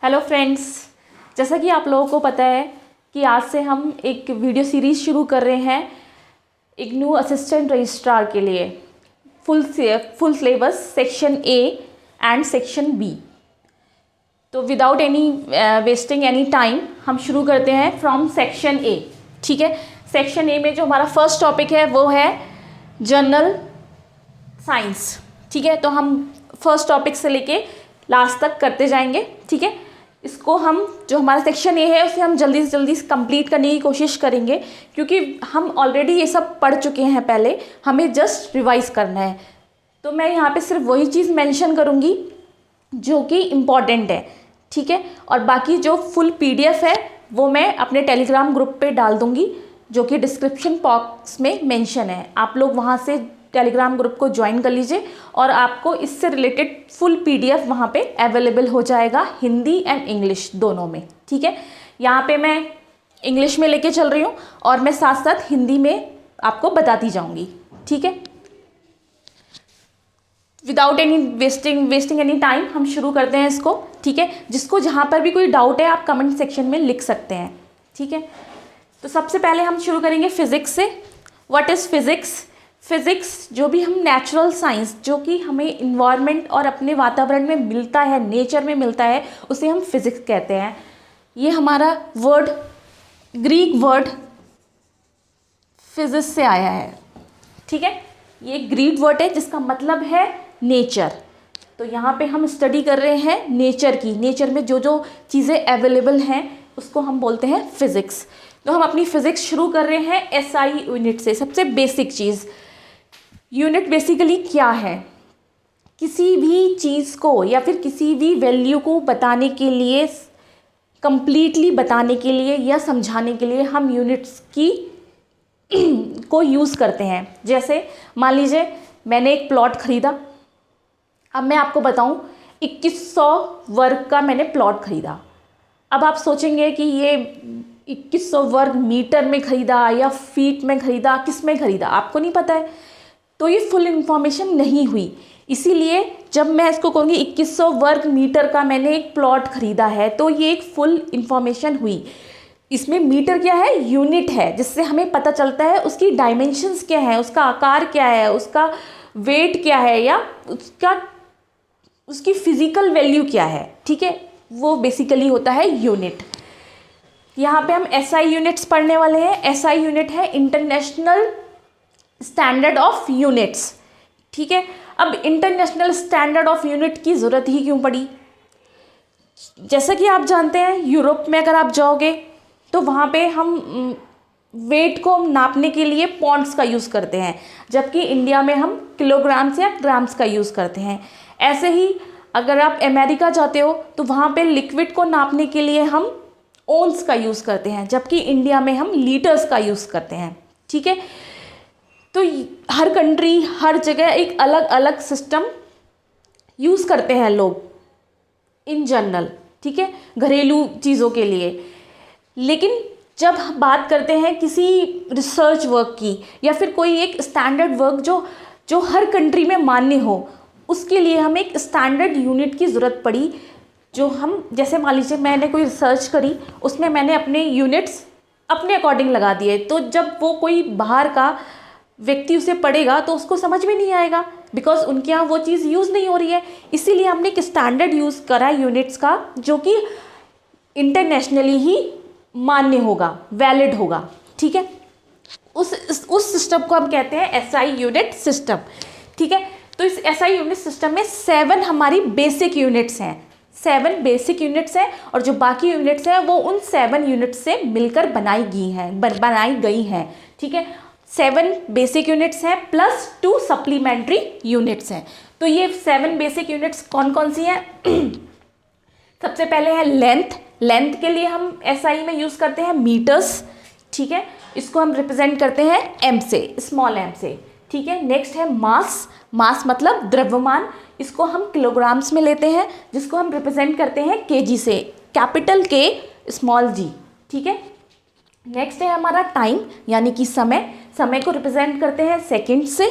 Hello friends, जैसा कि आप लोगों को पता है कि आज से हम एक वीडियो सीरीज़ शुरू कर रहे हैं इग्नू असिस्टेंट रजिस्ट्रार के लिए full syllabus section A and section B. तो without any wasting any time हम शुरू करते हैं फ्रॉम सेक्शन ए। ठीक है, सेक्शन ए में जो हमारा फर्स्ट टॉपिक है वो है जनरल साइंस। ठीक है, तो हम फर्स्ट टॉपिक से लेके लास्ट तक करते जाएंगे। ठीक है, इसको हम जो हमारा सेक्शन ए है उसे हम जल्दी से जल्दी कंप्लीट करने की कोशिश करेंगे, क्योंकि हम ऑलरेडी ये सब पढ़ चुके हैं पहले, हमें जस्ट रिवाइज करना है। तो मैं यहाँ पे सिर्फ वही चीज़ मेंशन करूँगी जो कि इम्पॉर्टेंट है। ठीक है, और बाकी जो फुल पीडीएफ है वो मैं अपने टेलीग्राम ग्रुप पे डाल दूँगी, जो कि डिस्क्रिप्शन बॉक्स में मेंशन है। आप लोग वहाँ से टेलीग्राम ग्रुप को ज्वाइन कर लीजिए और आपको इससे रिलेटेड फुल पीडीएफ वहाँ पे अवेलेबल हो जाएगा, हिंदी एंड इंग्लिश दोनों में। ठीक है, यहाँ पे मैं इंग्लिश में लेके चल रही हूँ और मैं साथ साथ हिंदी में आपको बताती जाऊँगी। ठीक है, without any wasting any time हम शुरू करते हैं इसको। ठीक है, जिसको जहाँ पर भी कोई डाउट है आप कमेंट सेक्शन में लिख सकते हैं। ठीक है, तो सबसे पहले हम शुरू करेंगे फिज़िक्स से। What is physics? फिज़िक्स जो भी हम नेचुरल साइंस जो कि हमें इन्वायरमेंट और अपने वातावरण में मिलता है, नेचर में मिलता है, उसे हम फिज़िक्स कहते हैं। ये हमारा वर्ड ग्रीक वर्ड फिजिक्स से आया है। ठीक है, ये ग्रीक वर्ड है जिसका मतलब है नेचर। तो यहाँ पे हम स्टडी कर रहे हैं नेचर की। नेचर में जो जो चीज़ें अवेलेबल हैं उसको हम बोलते हैं फिज़िक्स। तो हम अपनी फिज़िक्स शुरू कर रहे हैं एसआई यूनिट से। सबसे बेसिक चीज़, यूनिट बेसिकली क्या है? किसी भी चीज़ को या फिर किसी भी वैल्यू को बताने के लिए, कंप्लीटली बताने के लिए या समझाने के लिए हम यूनिट्स की को यूज़ करते हैं। जैसे मान लीजिए मैंने एक प्लॉट ख़रीदा। अब मैं आपको बताऊं 2100 वर्ग का मैंने प्लॉट ख़रीदा। अब आप सोचेंगे कि ये 2100 वर्ग मीटर में ख़रीदा या फीट में ख़रीदा, किस में ख़रीदा, आपको नहीं पता है, तो ये फुल इन्फॉर्मेशन नहीं हुई। इसीलिए जब मैं इसको कहूँगी 2100 वर्ग मीटर का मैंने एक प्लॉट ख़रीदा है, तो ये एक फुल इन्फॉर्मेशन हुई। इसमें मीटर क्या है? यूनिट है, जिससे हमें पता चलता है उसकी डायमेंशंस क्या है, उसका आकार क्या है, उसका वेट क्या है, या उसकी फिज़िकल वैल्यू क्या है। ठीक है, वो बेसिकली होता है यूनिट। यहाँ पे हम एसआई यूनिट्स पढ़ने वाले हैं। एसआई यूनिट है इंटरनेशनल स्टैंडर्ड ऑफ यूनिट्स। ठीक है, अब इंटरनेशनल स्टैंडर्ड ऑफ यूनिट की ज़रूरत ही क्यों पड़ी? जैसा कि आप जानते हैं यूरोप में अगर आप जाओगे तो वहाँ पे हम वेट को नापने के लिए पॉन्ड्स का यूज़ करते हैं, जबकि इंडिया में हम किलोग्राम्स या ग्राम्स का यूज़ करते हैं। ऐसे ही अगर आप अमेरिका जाते हो तो वहाँ पे लिक्विड को नापने के लिए हम ओंस का यूज़ करते हैं, जबकि इंडिया में हम लीटर्स का यूज़ करते हैं। ठीक है, तो हर कंट्री, हर जगह एक अलग अलग सिस्टम यूज़ करते हैं लोग इन जनरल। ठीक है, घरेलू चीज़ों के लिए। लेकिन जब हम बात करते हैं किसी रिसर्च वर्क की या फिर कोई एक स्टैंडर्ड वर्क जो हर कंट्री में मान्य हो, उसके लिए हमें एक स्टैंडर्ड यूनिट की ज़रूरत पड़ी। जो हम, जैसे मान लीजिए मैंने कोई रिसर्च करी, उसमें मैंने अपने यूनिट्स अपने अकॉर्डिंग लगा दिए, तो जब वो कोई बाहर का व्यक्ति उसे पढ़ेगा तो उसको समझ में नहीं आएगा, बिकॉज उनके यहाँ वो चीज़ यूज़ नहीं हो रही है। इसीलिए हमने एक स्टैंडर्ड यूज़ करा यूनिट्स का, जो कि इंटरनेशनली ही मान्य होगा, वैलिड होगा। ठीक है, उस सिस्टम को हम कहते हैं एसआई यूनिट सिस्टम। ठीक है, तो इस एसआई यूनिट सिस्टम में 7 हमारी बेसिक यूनिट्स हैं। 7 बेसिक यूनिट्स हैं और जो बाकी यूनिट्स हैं वो उन 7 यूनिट्स से मिलकर बनाई गई हैं। ठीक है, 7 बेसिक यूनिट्स हैं प्लस 2 सप्लीमेंट्री यूनिट्स हैं। तो ये 7 बेसिक यूनिट्स कौन कौन सी हैं? सबसे पहले है लेंथ। लेंथ के लिए हम एसआई में यूज़ करते हैं मीटर्स। ठीक है, इसको हम रिप्रेजेंट करते हैं एम से, स्मॉल एम से। ठीक है, नेक्स्ट है मास। मास मतलब द्रव्यमान, इसको हम किलोग्राम्स में लेते हैं, जिसको हम रिप्रेजेंट करते हैं केजी से, कैपिटल के स्मॉल जी। ठीक है, नेक्स्ट है हमारा टाइम यानी कि समय। समय को रिप्रेजेंट करते हैं सेकंड से,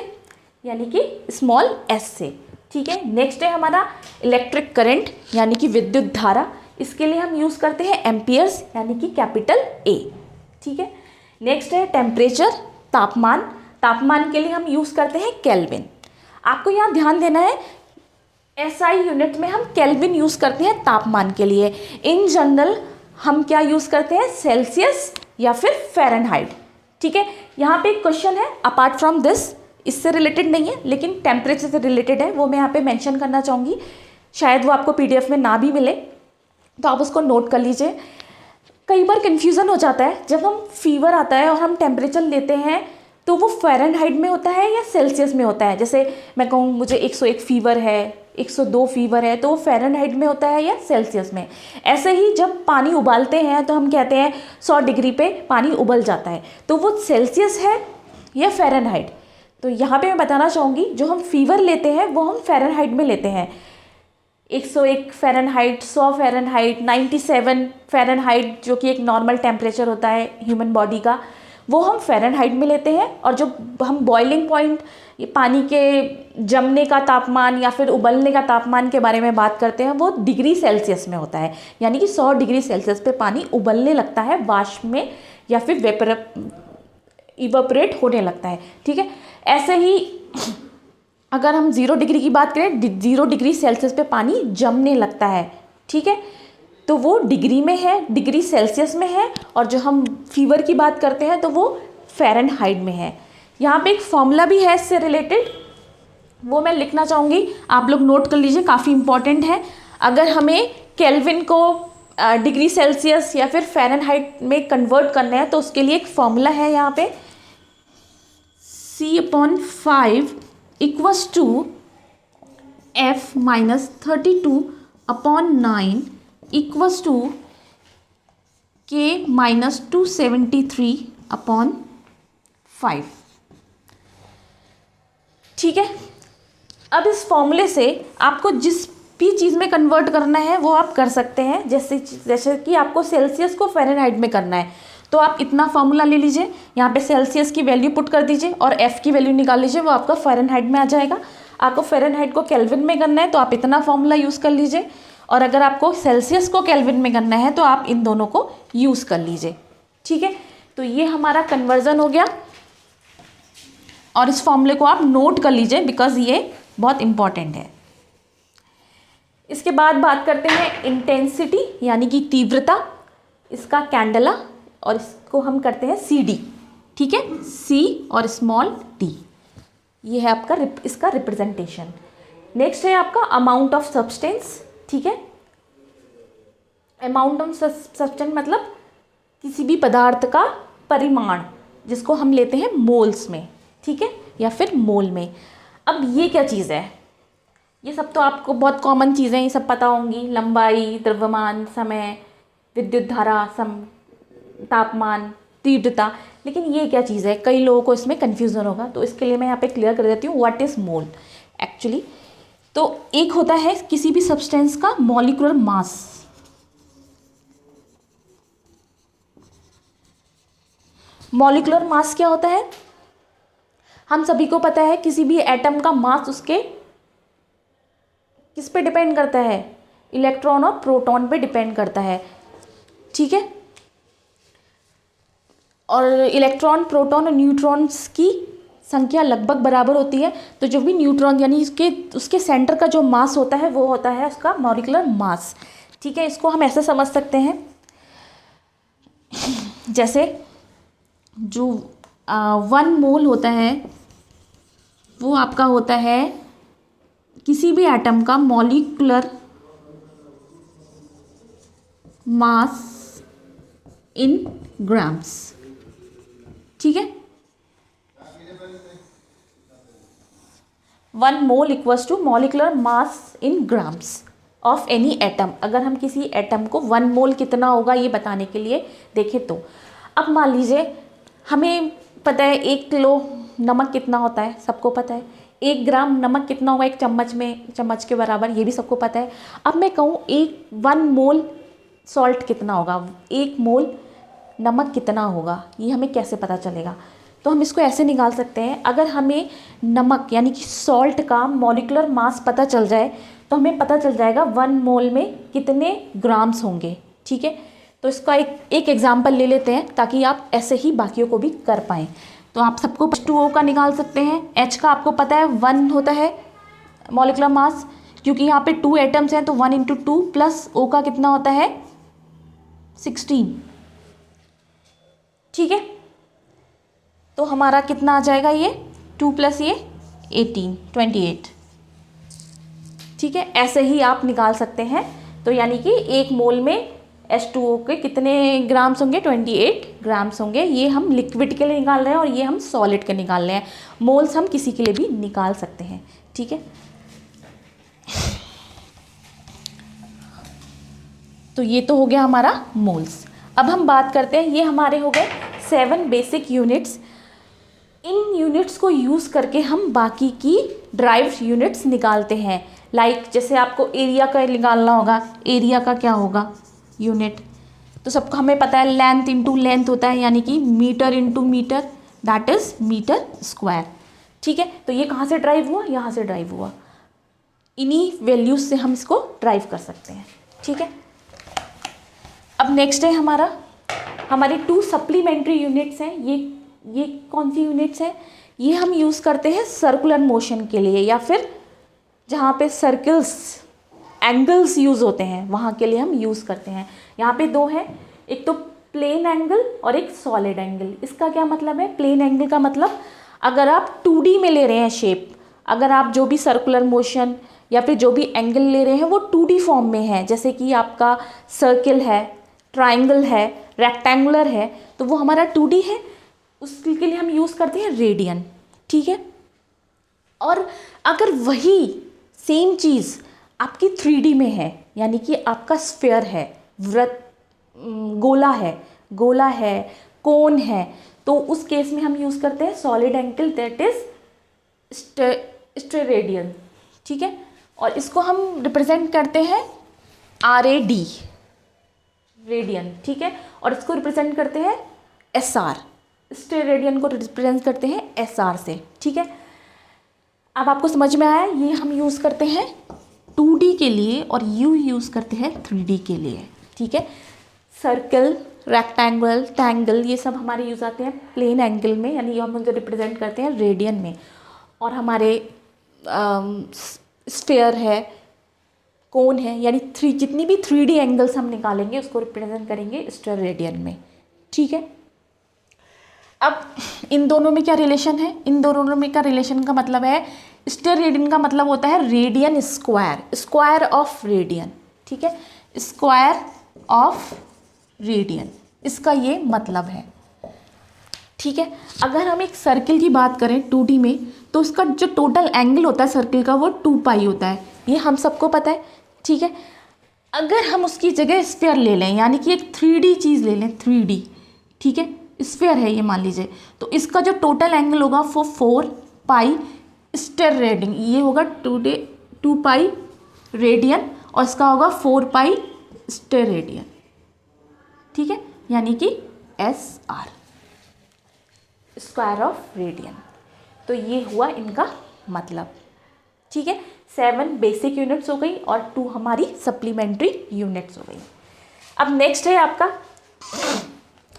यानी कि स्मॉल एस से। ठीक है, नेक्स्ट है हमारा इलेक्ट्रिक करंट यानी कि विद्युत धारा, इसके लिए हम यूज़ करते हैं एम्पियर्स यानी कि कैपिटल ए। ठीक है, नेक्स्ट है टेम्परेचर, तापमान। तापमान के लिए हम यूज़ करते हैं केल्विन। आपको यहाँ ध्यान देना है, एसआई यूनिट में हम केल्विन यूज़ करते हैं तापमान के लिए। इन जनरल हम क्या यूज़ करते हैं, सेल्सियस या फिर फ़ारेनहाइट। ठीक है, यहाँ पे एक क्वेश्चन है अपार्ट फ्रॉम दिस, इससे रिलेटेड नहीं है लेकिन टेम्परेचर से रिलेटेड है, वो मैं यहाँ पे मेंशन करना चाहूँगी। शायद वो आपको पीडीएफ में ना भी मिले तो आप उसको नोट कर लीजिए। कई बार कन्फ्यूज़न हो जाता है, जब हम फीवर आता है और हम टेम्परेचर लेते हैं तो वो फ़ारेनहाइट में होता है या सेल्सियस में होता है। जैसे मैं कहूँ मुझे 101 फीवर है, 102 फीवर है, तो वो फ़ारेनहाइट में होता है या सेल्सियस में। ऐसे ही जब पानी उबालते हैं तो हम कहते हैं 100 डिग्री पे पानी उबल जाता है, तो वो सेल्सियस है या फ़ारेनहाइट। तो यहाँ पे मैं बताना चाहूँगी, जो हम फीवर लेते हैं वो हम फ़ारेनहाइट में लेते हैं। 101 फ़ारेनहाइट, 100 फ़ारेनहाइट, 97 फ़ारेनहाइट जो कि एक नॉर्मल टेम्परेचर होता है ह्यूमन बॉडी का, वो हम फ़ारेनहाइट में लेते हैं। और जो हम बॉइलिंग पॉइंट, ये पानी के जमने का तापमान या फिर उबलने का तापमान के बारे में बात करते हैं, वो डिग्री सेल्सियस में होता है। यानी कि 100 डिग्री सेल्सियस पे पानी उबलने लगता है वाष्प में या फिर इवेपोरेट होने लगता है। ठीक है, ऐसे ही अगर हम 0 डिग्री की बात करें, 0 डिग्री सेल्सियस पे पानी जमने लगता है। ठीक है, तो वो डिग्री में है, डिग्री सेल्सियस में है। और जो हम फीवर की बात करते हैं तो वो फ़ारेनहाइट में है। यहाँ पे एक फॉर्मूला भी है इससे रिलेटेड, वो मैं लिखना चाहूँगी, आप लोग नोट कर लीजिए, काफ़ी इंपॉर्टेंट है। अगर हमें केल्विन को डिग्री सेल्सियस या फिर फ़ारेनहाइट में कन्वर्ट करना है तो उसके लिए एक फॉर्मूला है यहाँ पे, C/5 equals to F-32/9 equals to K-273/5। ठीक है, अब इस फॉर्मूले से आपको जिस भी चीज़ में कन्वर्ट करना है वो आप कर सकते हैं। जैसे कि आपको सेल्सियस को फ़ारेनहाइट में करना है तो आप इतना फार्मूला ले लीजिए, यहाँ पे सेल्सियस की वैल्यू पुट कर दीजिए और एफ़ की वैल्यू निकाल लीजिए, वो आपका फ़ारेनहाइट में आ जाएगा। आपको फ़ारेनहाइट को केल्विन में करना है तो आप इतना फार्मूला यूज़ कर लीजिए, और अगर आपको सेल्सियस को केल्विन में करना है तो आप इन दोनों को यूज़ कर लीजिए। ठीक है, तो ये हमारा कन्वर्जन हो गया, और इस फॉर्मूले को आप नोट कर लीजिए बिकॉज ये बहुत इंपॉर्टेंट है। इसके बाद बात करते हैं इंटेंसिटी यानी कि तीव्रता, इसका कैंडला, और इसको हम करते हैं CD। ठीक है, C और स्मॉल d, ये है आपका इसका रिप्रेजेंटेशन। नेक्स्ट है आपका अमाउंट ऑफ सब्सटेंस। ठीक है, अमाउंट ऑफ सब्सटेंस मतलब किसी भी पदार्थ का परिमाण, जिसको हम लेते हैं मोल्स में। ठीक है, या फिर मोल में। अब ये क्या चीज़ है, ये सब तो आपको बहुत कॉमन चीज़ें ये सब पता होंगी, लंबाई, द्रव्यमान, समय, विद्युत धारा, तापमान, तीव्रता। लेकिन ये क्या चीज़ है, कई लोगों को इसमें कन्फ्यूज़न होगा, तो इसके लिए मैं यहाँ पे क्लियर कर देती हूँ व्हाट इज़ मोल एक्चुअली। तो एक होता है किसी भी सब्सटेंस का मॉलिक्यूलर मास, मॉलिक्यूलर मास क्या होता है, हम सभी को पता है किसी भी एटम का मास उसके किस पे डिपेंड करता है, इलेक्ट्रॉन और प्रोटॉन पे डिपेंड करता है। ठीक है, और इलेक्ट्रॉन, प्रोटॉन और न्यूट्रॉन्स की संख्या लगभग बराबर होती है। तो जो भी न्यूट्रॉन यानी उसके सेंटर का जो मास होता है वो होता है उसका मॉलिक्यूलर मास। ठीक है, इसको हम ऐसे समझ सकते हैं जैसे जो 1 मोल होता है वो आपका होता है किसी भी एटम का मॉलिक्यूलर मास इन ग्राम्स। ठीक है, 1 mole equals to molecular mass in grams of any atom. अगर हम किसी एटम को 1 मोल कितना होगा ये बताने के लिए देखें तो अब मान लीजिए हमें पता है 1 किलो नमक कितना होता है, सबको पता है। 1 ग्राम नमक कितना होगा एक चम्मच के बराबर, ये भी सबको पता है। अब मैं कहूँ 1 मोल सॉल्ट कितना होगा, 1 मोल नमक कितना होगा, ये हमें कैसे पता चलेगा। तो हम इसको ऐसे निकाल सकते हैं, अगर हमें नमक यानी कि सॉल्ट का मॉलिक्यूलर मास पता चल जाए तो हमें पता चल जाएगा 1 मोल में कितने ग्राम्स होंगे। ठीक है, तो इसका एक एग्जाम्पल ले लेते हैं ताकि आप ऐसे ही बाकियों को भी कर पाएँ। तो आप सबको H2O का निकाल सकते हैं। H का आपको पता है 1 होता है मॉलिक्यूलर मास, क्योंकि यहाँ पे 2 एटम्स हैं तो 1 इंटू 2 प्लस O का कितना होता है 16। ठीक है, तो हमारा कितना आ जाएगा ये 2 प्लस ये 18 28। ठीक है, ऐसे ही आप निकाल सकते हैं। तो यानी कि 1 मोल में H2O के कितने ग्राम्स होंगे 28 ग्राम्स होंगे। ये हम लिक्विड के लिए निकाल रहे हैं और ये हम सॉलिड के निकाल रहे हैं। मोल्स हम किसी के लिए भी निकाल सकते हैं। ठीक है, तो ये तो हो गया हमारा मोल्स। अब हम बात करते हैं, ये हमारे हो गए 7 बेसिक यूनिट्स। इन यूनिट्स को यूज़ करके हम बाकी की ड्राइव्ड यूनिट्स निकालते हैं। लाइक जैसे आपको एरिया का निकालना होगा, एरिया का क्या होगा यूनिट, तो सबको हमें पता है लेंथ इंटू लेंथ होता है, यानी कि metre into metre, that is metre square. ठीक है, तो ये कहाँ से ड्राइव हुआ, यहाँ से ड्राइव हुआ। इन्हीं वैल्यूज से हम इसको ड्राइव कर सकते हैं। ठीक है, अब नेक्स्ट है हमारे 2 सप्लीमेंट्री यूनिट्स हैं। ये कौन सी यूनिट्स हैं, ये हम यूज़ करते हैं सर्कुलर मोशन के लिए, या फिर जहाँ पे सर्कल्स एंगल्स यूज़ होते हैं वहाँ के लिए हम यूज़ करते हैं। यहाँ पे 2 हैं, एक तो प्लेन एंगल और एक सॉलिड एंगल। इसका क्या मतलब है, प्लेन एंगल का मतलब अगर आप 2D में ले रहे हैं शेप, अगर आप जो भी सर्कुलर मोशन या फिर जो भी एंगल ले रहे हैं वो 2D फॉर्म में है, जैसे कि आपका सर्किल है, ट्राइंगल है, रेक्टेंगुलर है, तो वो हमारा 2D है, उसके लिए हम यूज़ करते हैं रेडियन। ठीक है, और अगर वही सेम चीज़ आपकी 3D में है, यानी कि आपका स्फीयर है, वृत्त, गोला है, कोन है, तो उस केस में हम यूज़ करते हैं solid angle, that is steradian. ठीक है, और इसको हम रिप्रेजेंट करते हैं RAD, रेडियन। ठीक है, और इसको रिप्रेजेंट करते हैं SR, स्टेरेडियन को रिप्रेजेंट करते हैं SR से। ठीक है, अब आपको समझ में आया, ये हम यूज़ करते हैं 2D के लिए और यूज़ करते हैं 3D के लिए। ठीक है, सर्कल, रेक्टेंगल, ट्रायंगल, ये सब हमारे यूज़ आते हैं प्लेन एंगल में, यानी हम उनको रिप्रेजेंट करते हैं रेडियन में। और हमारे स्फीयर है, कोन है, यानी जितनी भी 3D एंगल्स हम निकालेंगे उसको रिप्रेजेंट करेंगे स्टेरेडियन में। ठीक है, अब इन दोनों में क्या रिलेशन है, इन दोनों में का रिलेशन का मतलब है, स्टेरेडियन का मतलब होता है radian square, square of radian. ठीक है, स्क्वायर ऑफ रेडियन, इसका ये मतलब है। ठीक है, अगर हम एक सर्किल की बात करें 2D में, तो उसका जो टोटल एंगल होता है सर्किल का वो 2π होता है, ये हम सबको पता है। ठीक है, अगर हम उसकी जगह स्फीयर ले लें, यानी कि एक 3D चीज़ ले लें, 3D, ठीक है, स्फीयर है ये मान लीजिए, तो इसका जो टोटल एंगल होगा वो 4π स्टेरेडियन, ये होगा 2π रेडियन और इसका होगा 4π स्टेरेडियन। ठीक है, यानी कि SR, स्क्वायर ऑफ रेडियन। तो ये हुआ इनका मतलब। ठीक है, 7 बेसिक यूनिट्स हो गई और 2 हमारी सप्लीमेंट्री यूनिट्स हो गई। अब नेक्स्ट है आपका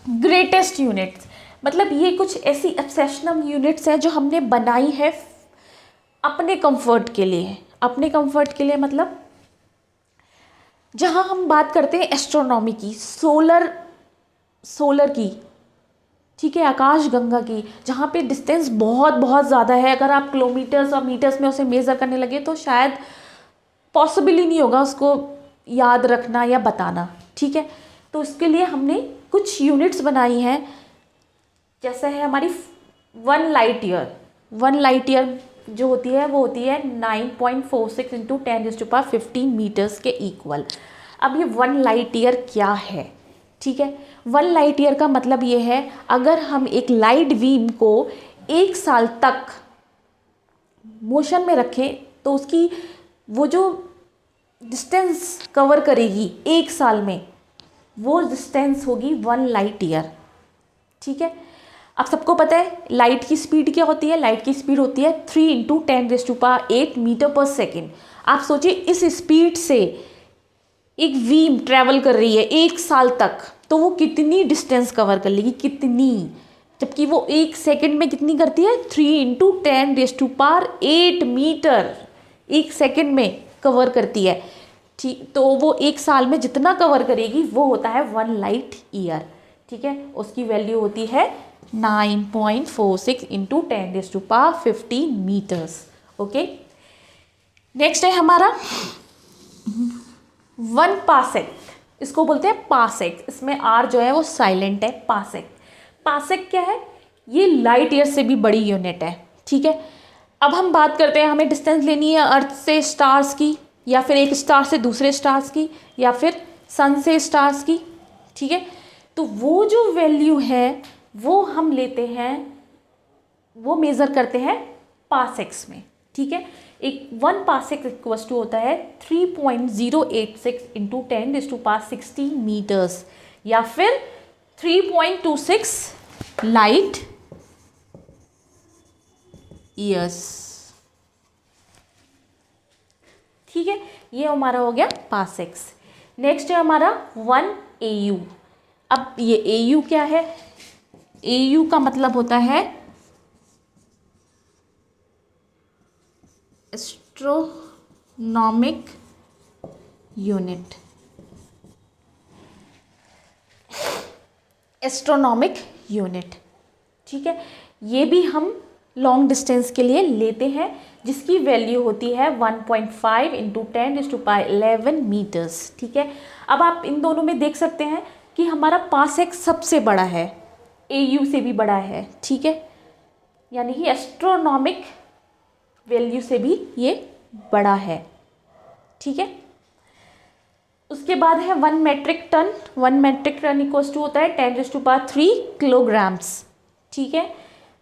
ग्रेटेस्ट यूनिट्स, मतलब ये कुछ ऐसी एक्सेप्शनल यूनिट्स हैं जो हमने बनाई है अपने कंफर्ट के लिए। अपने कंफर्ट के लिए मतलब जहाँ हम बात करते हैं एस्ट्रोनॉमी की, सोलर की, ठीक है, आकाश गंगा की, जहाँ पे डिस्टेंस बहुत बहुत ज़्यादा है, अगर आप किलोमीटर्स और मीटर्स में उसे मेज़र करने लगे तो शायद पॉसिबल ही नहीं होगा उसको याद रखना या बताना। ठीक है, तो उसके लिए हमने कुछ यूनिट्स बनाई हैं, जैसे है हमारी 1 लाइट ईयर। 1 लाइट ईयर जो होती है वो होती है 9.46 इंटू 10⁻15 मीटर्स के इक्वल। अब ये 1 लाइट ईयर क्या है? ठीक है, 1 लाइट ईयर का मतलब ये है, अगर हम एक लाइट बीम को 1 साल तक मोशन में रखें तो उसकी वो जो डिस्टेंस कवर करेगी 1 साल में, वो डिस्टेंस होगी 1 लाइट ईयर। ठीक है, अब सबको पता है लाइट की स्पीड क्या होती है, लाइट की स्पीड होती है 3 × 10⁸ मीटर पर सेकेंड। आप सोचिए इस स्पीड से एक बीम ट्रैवल कर रही है 1 साल तक, तो वो कितनी डिस्टेंस कवर कर लेगी, कितनी, जबकि वो 1 सेकेंड में कितनी करती है 3 × 10⁸ मीटर 1 सेकेंड में कवर करती है। ठीक, तो वो 1 साल में जितना कवर करेगी वो होता है 1 लाइट ईयर। ठीक है, उसकी वैल्यू होती है 9.46 × 10⁻15 मीटर्स। ओके, नेक्स्ट है हमारा 1 पासेक, इसको बोलते हैं पासेक, इसमें आर जो है वो साइलेंट है। पासेक, पासेक क्या है, ये लाइट ईयर से भी बड़ी यूनिट है। ठीक है, अब हम बात करते हैं, हमें डिस्टेंस लेनी है अर्थ से स्टार्स की, या फिर एक स्टार से दूसरे स्टार्स की, या फिर सन से स्टार्स की। ठीक है, तो वो जो वैल्यू है वो हम लेते हैं, वो मेज़र करते हैं पासेक्स में। ठीक है, एक 1 पासेक इक्वल्स टू होता है 3.086 × 10⁻16 मीटर्स, या फिर 3.26 लाइट ईयर्स। ठीक है, ये हमारा हो गया पासेक्स। नेक्स्ट है हमारा 1 AU। अब ये AU क्या है, AU का मतलब होता है एस्ट्रोनॉमिक यूनिट। एस्ट्रोनॉमिक यूनिट, ठीक है, ये भी हम लॉन्ग डिस्टेंस के लिए लेते हैं, जिसकी वैल्यू होती है 1.5 × 10⁻11 मीटर्स। ठीक है, अब आप इन दोनों में देख सकते हैं कि हमारा पासेक सबसे बड़ा है, AU से भी बड़ा है। ठीक है, यानी कि एस्ट्रोनॉमिक वैल्यू से भी ये बड़ा है। ठीक है, उसके बाद है 1 metric ton. 1 metric ton equals to होता है 10⁻3 किलोग्राम्स। ठीक है,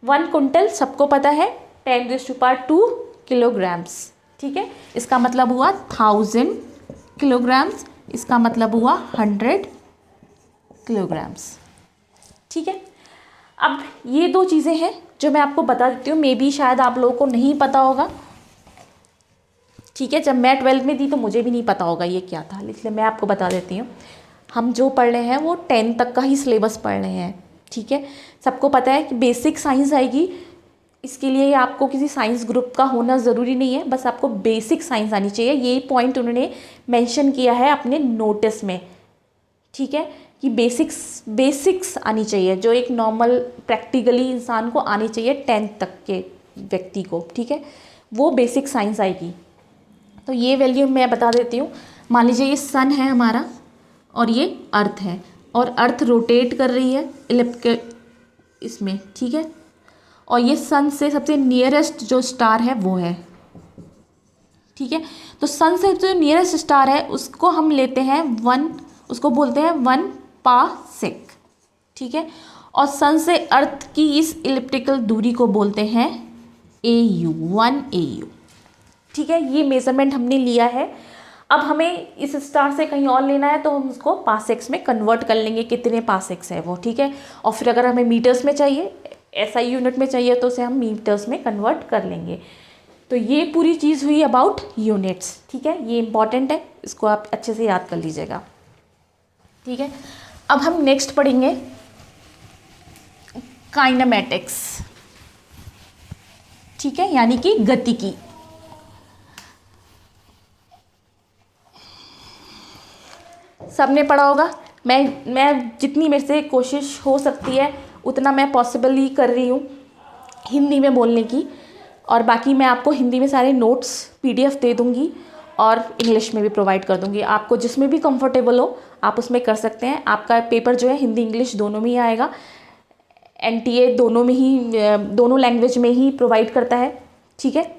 1 कुंटल सबको पता है 10⁻2 किलोग्राम्स। ठीक है, इसका मतलब हुआ 1000 किलोग्राम्स, इसका मतलब हुआ 100 किलोग्राम्स। ठीक है, अब ये 2 चीज़ें हैं जो मैं आपको बता देती हूँ, मे बी शायद आप लोगों को नहीं पता होगा। ठीक है, जब मैं 12th में थी तो मुझे भी नहीं पता होगा ये क्या था, इसलिए मैं आपको बता देती हूँ। हम जो पढ़ रहे हैं वो 10 तक का ही सिलेबस पढ़ रहे हैं। ठीक है, सबको पता है कि बेसिक साइंस आएगी, इसके लिए आपको किसी साइंस ग्रुप का होना ज़रूरी नहीं है, बस आपको बेसिक साइंस आनी चाहिए। ये पॉइंट उन्होंने मेंशन किया है अपने नोटिस में। ठीक है, कि बेसिक्स आनी चाहिए, जो एक नॉर्मल प्रैक्टिकली इंसान को आनी चाहिए 10th तक के व्यक्ति को। ठीक है, वो बेसिक साइंस आएगी। तो ये वैल्यू मैं बता देती हूँ। मान लीजिए ये सन है हमारा और ये अर्थ है, और अर्थ रोटेट कर रही है इलिप्टिकल इसमें। ठीक है, और ये सन से सबसे नियरेस्ट जो स्टार है वो है। ठीक है, तो सन से जो नियरेस्ट स्टार है उसको हम लेते हैं 1, उसको बोलते हैं 1 पासेक। ठीक है, और सन से अर्थ की इस इलिप्टिकल दूरी को बोलते हैं AU, 1 AU। ठीक है, ये मेज़रमेंट हमने लिया है। अब हमें इस स्टार से कहीं और लेना है तो हम उसको पासेक्स में कन्वर्ट कर लेंगे, कितने पासेक्स है वो। ठीक है, और फिर अगर हमें मीटर्स में चाहिए, SI यूनिट में चाहिए, तो उसे हम मीटर्स में कन्वर्ट कर लेंगे। तो ये पूरी चीज़ हुई अबाउट यूनिट्स। ठीक है, ये इंपॉर्टेंट है, इसको आप अच्छे से याद कर लीजिएगा। ठीक है, अब हम नेक्स्ट पढ़ेंगे काइनेमेटिक्स। ठीक है, यानी कि गतिकी। सबने पढ़ा होगा, मैं जितनी मेरे से कोशिश हो सकती है उतना मैं पॉसिबल ही कर रही हूँ हिंदी में बोलने की, और बाकी मैं आपको हिंदी में सारे नोट्स PDF दे दूँगी और इंग्लिश में भी प्रोवाइड कर दूँगी। आपको जिसमें भी कंफर्टेबल हो आप उसमें कर सकते हैं। आपका पेपर जो है हिंदी इंग्लिश दोनों में ही आएगा। NTA दोनों में ही, दोनों लैंग्वेज में ही प्रोवाइड करता है। ठीक है,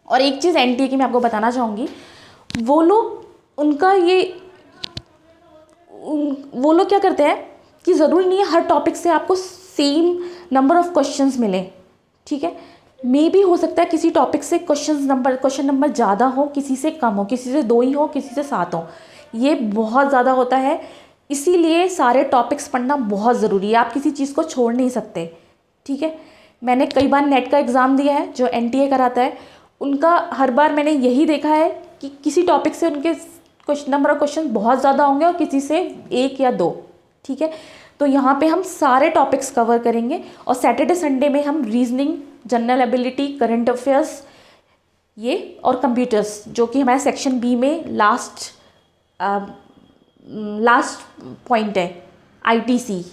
और एक चीज़ NTA की मैं आपको बताना चाहूँगी, वो लोग क्या करते हैं कि ज़रूरी नहीं है हर टॉपिक से आपको सेम नंबर ऑफ़ क्वेश्चंस मिले। ठीक है, मे भी हो सकता है किसी टॉपिक से क्वेश्चन नंबर ज़्यादा हो, किसी से कम हो, किसी से 2 ही हो, किसी से 7 हो। ये बहुत ज़्यादा होता है, इसीलिए सारे टॉपिक्स पढ़ना बहुत ज़रूरी है। आप किसी चीज़ को छोड़ नहीं सकते। ठीक है। मैंने कई बार नेट का एग्ज़ाम दिया है, जो एनटीए कराता है उनका हर बार मैंने यही देखा है कि किसी टॉपिक से उनके कुछ नंबर ऑफ क्वेश्चन बहुत ज़्यादा होंगे और किसी से 1 या 2, ठीक है। तो यहाँ पे हम सारे टॉपिक्स कवर करेंगे और सैटरडे संडे में हम reasoning, general ability, current affairs ये और कंप्यूटर्स, जो कि हमारे सेक्शन बी में लास्ट पॉइंट है, आईटीसी,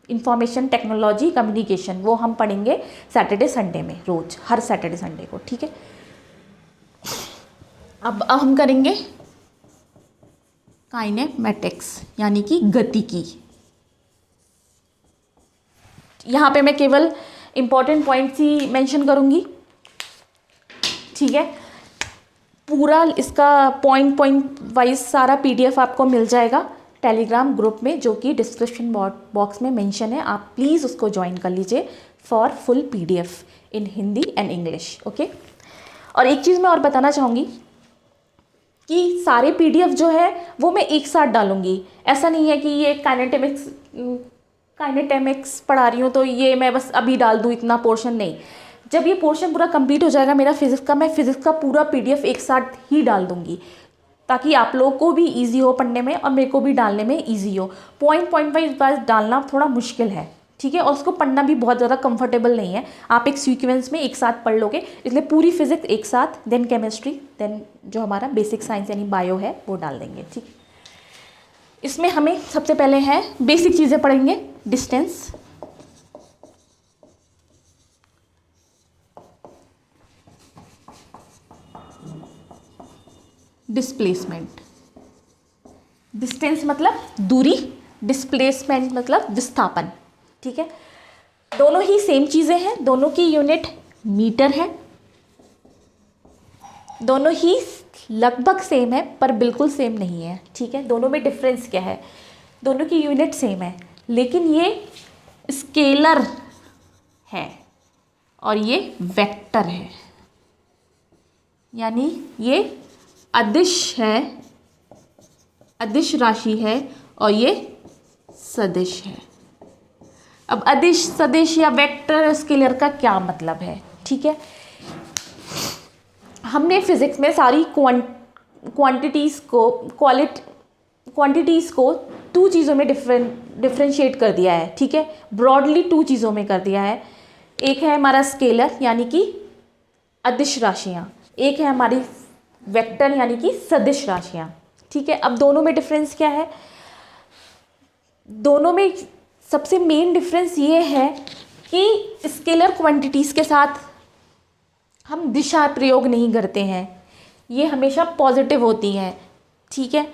इंफॉर्मेशन टेक्नोलॉजी कम्युनिकेशन, वो हम पढ़ेंगे सैटरडे संडे में, रोज़ हर सैटरडे संडे को, ठीक है। अब हम करेंगे काइनेमैटिक्स यानी कि गतिकी। यहाँ पे मैं केवल इम्पॉर्टेंट पॉइंट्स ही मेंशन करूँगी, ठीक है। पूरा इसका पॉइंट वाइज सारा पीडीएफ आपको मिल जाएगा टेलीग्राम ग्रुप में, जो कि डिस्क्रिप्शन बॉक्स में मेंशन है। आप प्लीज़ उसको ज्वाइन कर लीजिए for full PDF in Hindi and English, okay. और एक चीज़ मैं और बताना चाहूँगी कि सारे पीडीएफ जो है वो मैं एक साथ डालूँगी। ऐसा नहीं है कि ये काइनेटेमिक्स पढ़ा रही हूँ तो ये मैं बस अभी डाल दूँ इतना पोर्शन, नहीं। जब ये पोर्शन पूरा कंप्लीट हो जाएगा मेरा फिज़िक्स का, मैं फिज़िक्स का पूरा पीडीएफ एक साथ ही डाल दूँगी, ताकि आप लोगों को भी इजी हो पढ़ने में और मेरे को भी डालने में इजी हो। पॉइंट वाइज डालना थोड़ा मुश्किल है, ठीक है, और उसको पढ़ना भी बहुत ज़्यादा कंफर्टेबल नहीं है। आप एक सीक्वेंस में एक साथ पढ़ लोगे, इसलिए पूरी फिजिक्स एक साथ, देन केमिस्ट्री, देन जो हमारा बेसिक साइंस यानी बायो है वो डाल देंगे, ठीक। इसमें हमें सबसे पहले है बेसिक चीज़ें पढ़ेंगे, डिस्टेंस, डिस्प्लेसमेंट। डिस्टेंस मतलब दूरी, डिस्प्लेसमेंट मतलब विस्थापन, ठीक है। दोनों ही सेम चीज़ें हैं, दोनों की यूनिट मीटर है, दोनों ही लगभग सेम है पर बिल्कुल सेम नहीं है, ठीक है। दोनों में डिफरेंस क्या है, दोनों की यूनिट सेम है लेकिन ये स्केलर है और ये वेक्टर है, यानी ये अदिश है, अदिश राशि है और ये सदिश है। अब अदिश, सदिश या वेक्टर, स्केलर का क्या मतलब है, ठीक है। हमने फिजिक्स में सारी क्वांटिटीज़ को 2 चीज़ों में डिफ्रेंशिएट कर दिया है, ठीक है। ब्रॉडली 2 चीज़ों में कर दिया है। एक है हमारा स्केलर यानी कि अदिश राशियाँ, एक है हमारी वेक्टर यानी कि सदिश राशियाँ, ठीक है। अब दोनों में डिफरेंस क्या है, दोनों में सबसे मेन डिफरेंस ये है कि स्केलर क्वांटिटीज़ के साथ हम दिशा प्रयोग नहीं करते हैं, ये हमेशा पॉजिटिव होती हैं, ठीक है।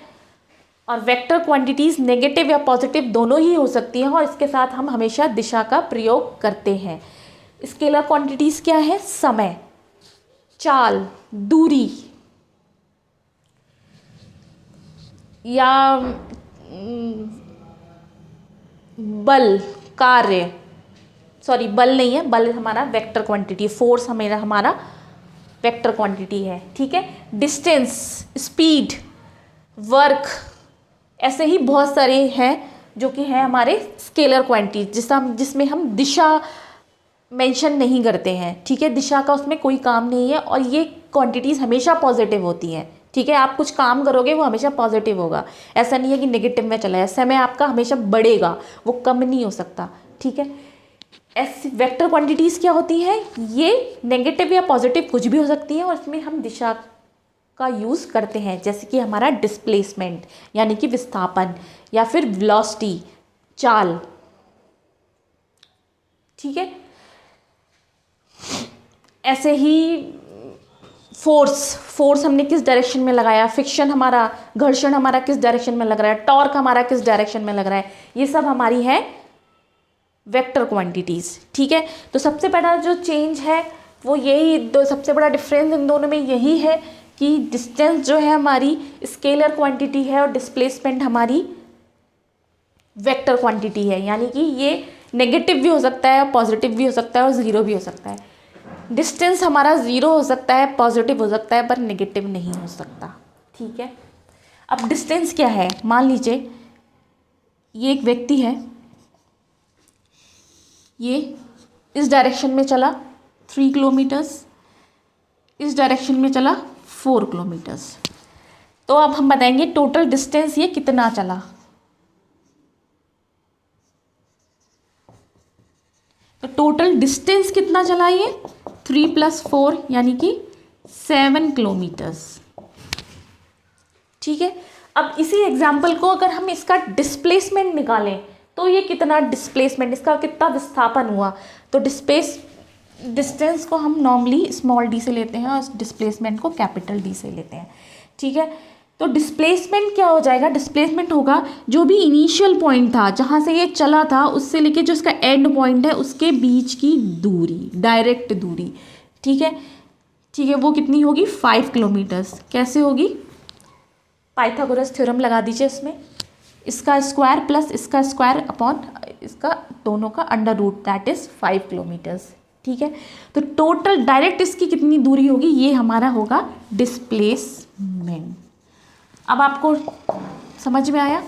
और वेक्टर क्वांटिटीज़ नेगेटिव या पॉजिटिव दोनों ही हो सकती हैं और इसके साथ हम हमेशा दिशा का प्रयोग करते हैं। स्केलर क्वांटिटीज़ क्या है, समय, चाल, दूरी या बल, कार्य, सॉरी बल नहीं है, बल हमारा वेक्टर क्वांटिटी, फोर्स हमारा वेक्टर क्वांटिटी है, ठीक है। डिस्टेंस, स्पीड, वर्क, ऐसे ही बहुत सारे हैं जो कि हैं हमारे स्केलर क्वांटिटी, जिसमें हम दिशा मेंशन नहीं करते हैं, ठीक है। दिशा का उसमें कोई काम नहीं है और ये क्वांटिटीज़ हमेशा पॉजिटिव होती हैं, ठीक है। आप कुछ काम करोगे वो हमेशा पॉजिटिव होगा, ऐसा नहीं है कि नेगेटिव में चला जाए। समय आपका हमेशा बढ़ेगा, वो कम नहीं हो सकता, ठीक है। ऐसी वेक्टर क्वांटिटीज़ क्या होती हैं, ये नेगेटिव या पॉजिटिव कुछ भी हो सकती हैं और इसमें हम दिशा का यूज़ करते हैं, जैसे कि हमारा डिस्प्लेसमेंट यानी कि विस्थापन, या फिर वेलोसिटी, चाल, ठीक है। ऐसे ही फोर्स हमने किस डायरेक्शन में लगाया, फ्रिक्शन हमारा, घर्षण हमारा किस डायरेक्शन में लग रहा है, टॉर्क हमारा किस डायरेक्शन में लग रहा है, ये सब हमारी है वेक्टर क्वांटिटीज़, ठीक है। तो सबसे बड़ा जो चेंज है वो यही, दो सबसे बड़ा डिफरेंस इन दोनों में यही है कि डिस्टेंस जो है हमारी स्केलर क्वांटिटी है और डिस्प्लेसमेंट हमारी वेक्टर क्वांटिटी है, यानी कि ये नेगेटिव भी हो सकता है, पॉजिटिव भी हो सकता है और ज़ीरो भी हो सकता है। डिस्टेंस हमारा ज़ीरो हो सकता है, पॉजिटिव हो सकता है, पर नेगेटिव नहीं हो सकता, ठीक है। अब डिस्टेंस क्या है, मान लीजिए ये एक व्यक्ति है, ये इस डायरेक्शन में चला 3 किलोमीटर्स, इस डायरेक्शन में चला 4 किलोमीटर्स। तो अब हम बताएंगे टोटल डिस्टेंस ये कितना चला। तो टोटल डिस्टेंस कितना चला ये 3 + 4 यानी कि 7 किलोमीटर्स। ठीक है, अब इसी एग्जाम्पल को अगर हम इसका डिस्प्लेसमेंट निकालें तो ये कितना डिस्प्लेसमेंट, इसका कितना विस्थापन हुआ। तो डिस्टेंस को हम नॉर्मली स्मॉल डी से लेते हैं और डिस्प्लेसमेंट को कैपिटल डी से लेते हैं। ठीक है, तो डिस्प्लेसमेंट क्या हो जाएगा, डिस्प्लेसमेंट होगा जो भी इनिशियल पॉइंट था जहाँ से ये चला था उससे लेके जो इसका एंड पॉइंट है उसके बीच की दूरी, डायरेक्ट दूरी। ठीक है, ठीक है, वो कितनी होगी 5 किलोमीटर्स। कैसे होगी, पाइथागोरस थ्योरम लगा दीजिए इसमें, इसका स्क्वायर प्लस इसका स्क्वायर अपॉन इसका दोनों का under root, that is 5 kilometres. ठीक है, तो टोटल डायरेक्ट इसकी कितनी दूरी होगी, ये हमारा होगा डिस्प्लेसमेंट। अब आपको समझ में आया।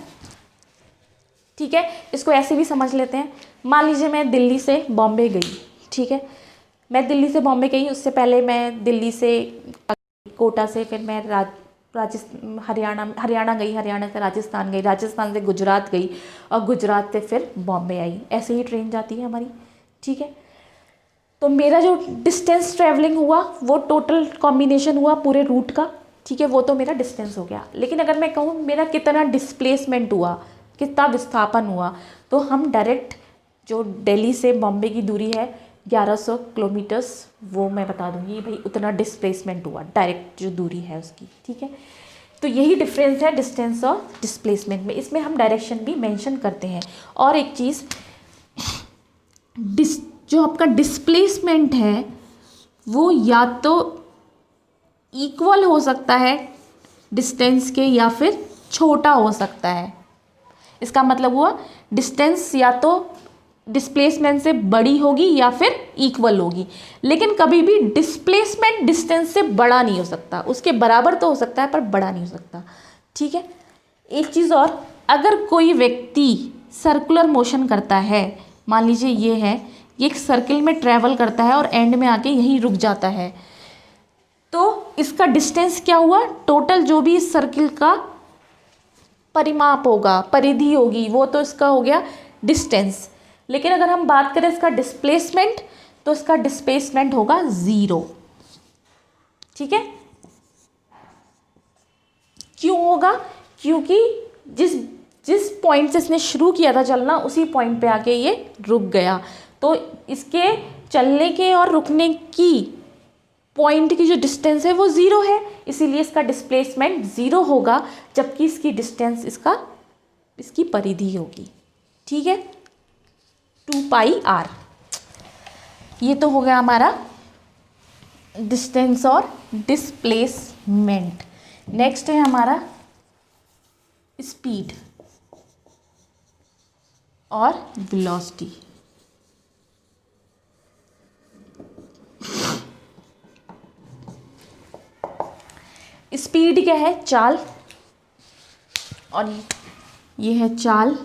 ठीक है, इसको ऐसे भी समझ लेते हैं। मान लीजिए मैं दिल्ली से बॉम्बे गई। ठीक है, मैं दिल्ली से बॉम्बे गई, उससे पहले मैं दिल्ली से कोटा से फिर मैं हरियाणा गई, हरियाणा से राजस्थान गई, राजस्थान से गुजरात गई और गुजरात से फिर बॉम्बे आई। ऐसे ही ट्रेन जाती है हमारी। ठीक है, तो मेरा जो डिस्टेंस ट्रैवलिंग हुआ वो टोटल कॉम्बिनेशन हुआ पूरे रूट का। ठीक है, वो तो मेरा डिस्टेंस हो गया। लेकिन अगर मैं कहूँ मेरा कितना डिस्प्लेसमेंट हुआ, कितना विस्थापन हुआ, तो हम डायरेक्ट जो दिल्ली से बॉम्बे की दूरी है 1100 किलोमीटर्स, वो मैं बता दूंगी भाई उतना डिस्प्लेसमेंट हुआ, डायरेक्ट जो दूरी है उसकी। ठीक है, तो यही डिफरेंस है डिस्टेंस और डिस्प्लेसमेंट में। इसमें हम डायरेक्शन भी मेंशन करते हैं। और एक चीज़, जो आपका डिस्प्लेसमेंट है वो या तो इक्वल हो सकता है डिस्टेंस के या फिर छोटा हो सकता है। इसका मतलब हुआ डिस्टेंस या तो डिस्प्लेसमेंट से बड़ी होगी या फिर इक्वल होगी, लेकिन कभी भी डिस्प्लेसमेंट डिस्टेंस से बड़ा नहीं हो सकता। उसके बराबर तो हो सकता है पर बड़ा नहीं हो सकता। ठीक है, एक चीज़ और, अगर कोई व्यक्ति सर्कुलर मोशन करता है, मान लीजिए ये है, ये एक सर्किल में ट्रैवल करता है और एंड में आके यहीं रुक जाता है, तो इसका डिस्टेंस क्या हुआ, टोटल जो भी इस सर्किल का परिमाप होगा, परिधि होगी, वो तो इसका हो गया डिस्टेंस। लेकिन अगर हम बात करें इसका डिस्प्लेसमेंट, तो इसका डिस्प्लेसमेंट होगा 0। ठीक है, क्यों होगा, क्योंकि जिस पॉइंट से इसने शुरू किया था चलना उसी पॉइंट पे आके ये रुक गया। तो इसके चलने के और रुकने की पॉइंट की जो डिस्टेंस है वो 0 है, इसीलिए इसका डिस्प्लेसमेंट 0 होगा, जबकि इसकी डिस्टेंस इसकी परिधि होगी। ठीक है, 2πr। ये तो हो गया हमारा डिस्टेंस और डिस्प्लेसमेंट। नेक्स्ट है हमारा स्पीड और वेलोसिटी। स्पीड क्या है, चाल, और ये है चाल,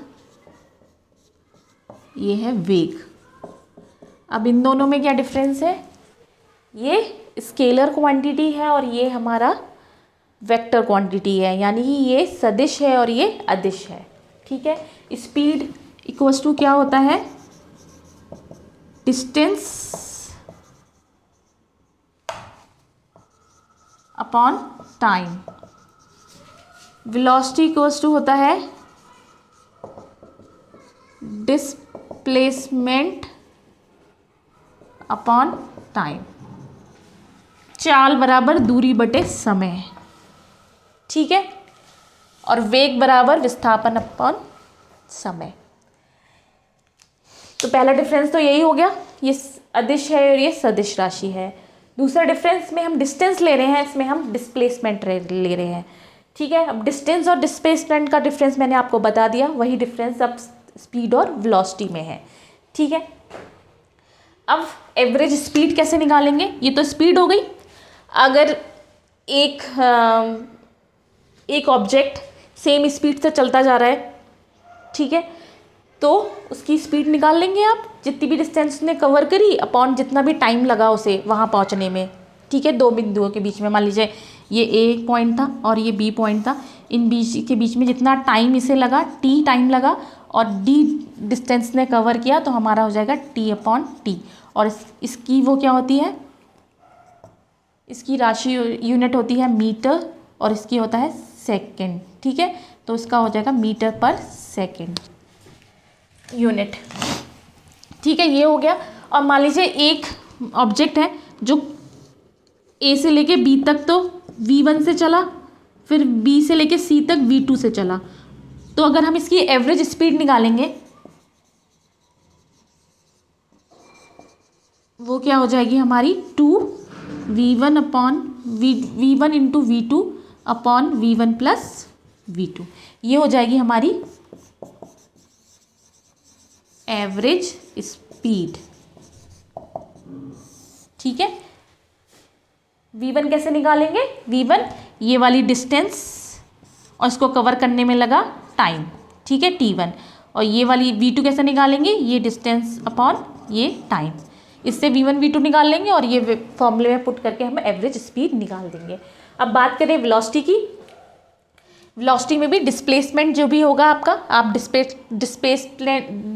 ये है वेग। अब इन दोनों में क्या डिफरेंस है, ये स्केलर क्वांटिटी है और ये हमारा वेक्टर क्वांटिटी है, यानी कि ये सदिश है और ये अदिश है। ठीक है, स्पीड इक्वल्स टू क्या होता है, distance upon time. Velocity equals to होता है डिस्प्लेसमेंट अपॉन टाइम। चाल बराबर दूरी बटे समय। ठीक है, और वेग बराबर विस्थापन अपॉन समय। तो पहला डिफरेंस तो यही हो गया, ये अदिश है और ये सदिश राशि है। दूसरा डिफरेंस में हम डिस्टेंस ले रहे हैं, इसमें हम डिस्प्लेसमेंट ले रहे हैं। ठीक है, अब डिस्टेंस और डिस्प्लेसमेंट का डिफरेंस मैंने आपको बता दिया, वही डिफरेंस अब स्पीड और वेलोसिटी में है। ठीक है, अब एवरेज स्पीड कैसे निकालेंगे, ये तो स्पीड हो गई। अगर एक ऑब्जेक्ट सेम स्पीड से चलता जा रहा है, ठीक है, तो उसकी स्पीड निकाल लेंगे आप, जितनी भी डिस्टेंस उसने कवर करी अपॉन जितना भी टाइम लगा उसे वहाँ पहुँचने में, ठीक है, दो बिंदुओं के बीच में। मान लीजिए ये ए पॉइंट था और ये बी पॉइंट था, इन बीच के बीच में जितना टाइम इसे लगा, टी टाइम लगा, और डी डिस्टेंस ने कवर किया, तो हमारा हो जाएगा टी अपॉन टी। और इसकी वो क्या होती है, इसकी राशि यूनिट होती है मीटर, और इसकी होता है सेकेंड, ठीक है। तो इसका हो जाएगा मीटर पर सेकेंड यूनिट, ठीक है, ये हो गया। और मान लीजिए एक ऑब्जेक्ट है जो ए से लेके बी तक तो v1 से चला, फिर बी से लेके सी तक v2 से चला। तो अगर हम इसकी एवरेज स्पीड निकालेंगे, वो क्या हो जाएगी हमारी 2v1 upon v1 into v2 upon v1 plus v2, ये हो जाएगी हमारी एवरेज स्पीड, ठीक है। v1 कैसे निकालेंगे, v1 ये वाली डिस्टेंस और इसको कवर करने में लगा टाइम, ठीक है, t1, और ये वाली v2 कैसे निकालेंगे, ये डिस्टेंस अपॉन ये टाइम, इससे v1 v2 निकाल लेंगे और ये फॉर्मूले में पुट करके हम एवरेज स्पीड निकाल देंगे। अब बात करें वेलोसिटी की। वेलोसिटी में भी डिस्प्लेसमेंट जो भी होगा आपका, आप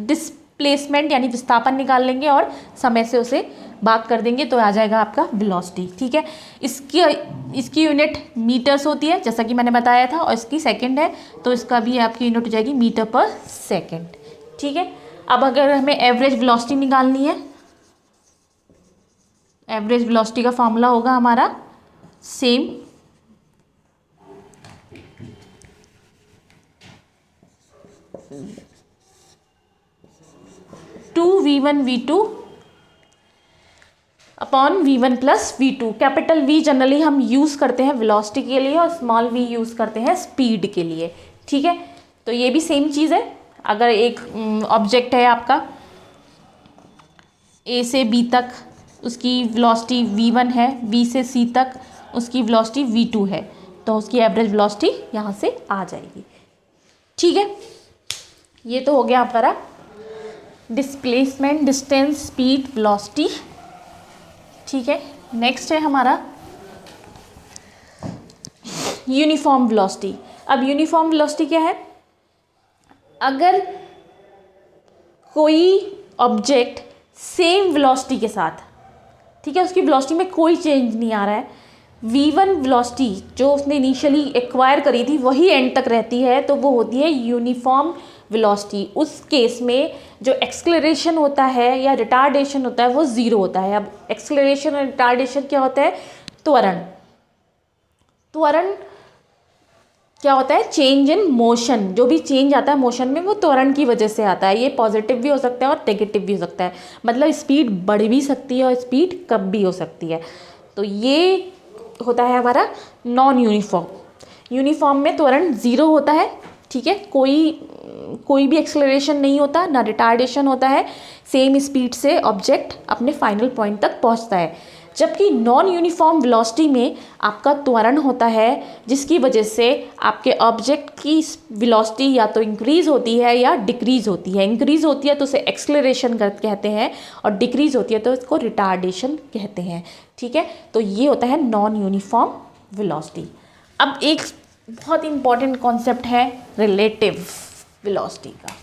डिस्प्लेसमेंट यानी विस्थापन निकाल लेंगे और समय से उसे भाग कर देंगे, तो आ जाएगा आपका वेलोसिटी, ठीक है। इसकी यूनिट मीटर्स होती है जैसा कि मैंने बताया था, और इसकी सेकंड है, तो इसका भी आपकी यूनिट हो जाएगी मीटर पर सेकंड, ठीक है। अब अगर हमें एवरेज वेलोसिटी निकालनी है, एवरेज वेलोसिटी का फॉर्मूला होगा हमारा same, to v1 upon v1 plus v2। Capital V generally हम यूज़ करते हैं वेलोसिटी के लिए और स्मॉल v यूज़ करते हैं स्पीड के लिए, ठीक है। तो ये भी सेम चीज़ है। अगर एक ऑब्जेक्ट है आपका A से B तक, उसकी वेलोसिटी v1 है, B से C तक उसकी वेलोसिटी v2 है, तो उसकी एवरेज वेलोसिटी यहाँ से आ जाएगी, ठीक है। ये तो हो गया हमारा डिस्प्लेसमेंट, डिस्टेंस, स्पीड, वेलोसिटी, ठीक है। नेक्स्ट है हमारा यूनिफॉर्म वेलोसिटी। अब यूनिफॉर्म वेलोसिटी क्या है, अगर कोई ऑब्जेक्ट सेम वेलोसिटी के साथ, ठीक है, उसकी वेलोसिटी में कोई चेंज नहीं आ रहा है, v1 वेलोसिटी जो उसने इनिशियली एक्वायर करी थी वही एंड तक रहती है, तो वो होती है यूनिफॉर्म वेलोसिटी। उस केस में जो एक्सेलरेशन होता है या रिटार्डेशन होता है वो ज़ीरो होता है। अब एक्सेलरेशन और रिटार्डेशन क्या होता है, त्वरण क्या होता है, चेंज इन मोशन। जो भी चेंज आता है मोशन में वो त्वरण की वजह से आता है। ये पॉजिटिव भी हो सकता है और नेगेटिव भी हो सकता है, मतलब स्पीड बढ़ भी सकती है और स्पीड कम भी हो सकती है। तो ये होता है हमारा नॉन यूनिफॉर्म। यूनिफॉर्म में त्वरण ज़ीरो होता है, ठीक है, कोई भी एक्सेलरेशन नहीं होता, ना रिटार्डेशन होता है, सेम स्पीड से ऑब्जेक्ट अपने फाइनल पॉइंट तक पहुंचता है। जबकि नॉन यूनिफॉर्म वेलोसिटी में आपका त्वरण होता है, जिसकी वजह से आपके ऑब्जेक्ट की वेलोसिटी या तो इंक्रीज़ होती है या डिक्रीज़ होती है। इंक्रीज़ होती है तो उसे एक्सेलरेशन कहते हैं, और डिक्रीज़ होती है तो इसको रिटार्डेशन कहते हैं, ठीक है। तो ये होता है नॉन यूनिफॉर्म वेलोसिटी। अब एक बहुत इंपॉर्टेंट कॉन्सेप्ट है रिलेटिव वेलोसिटी का।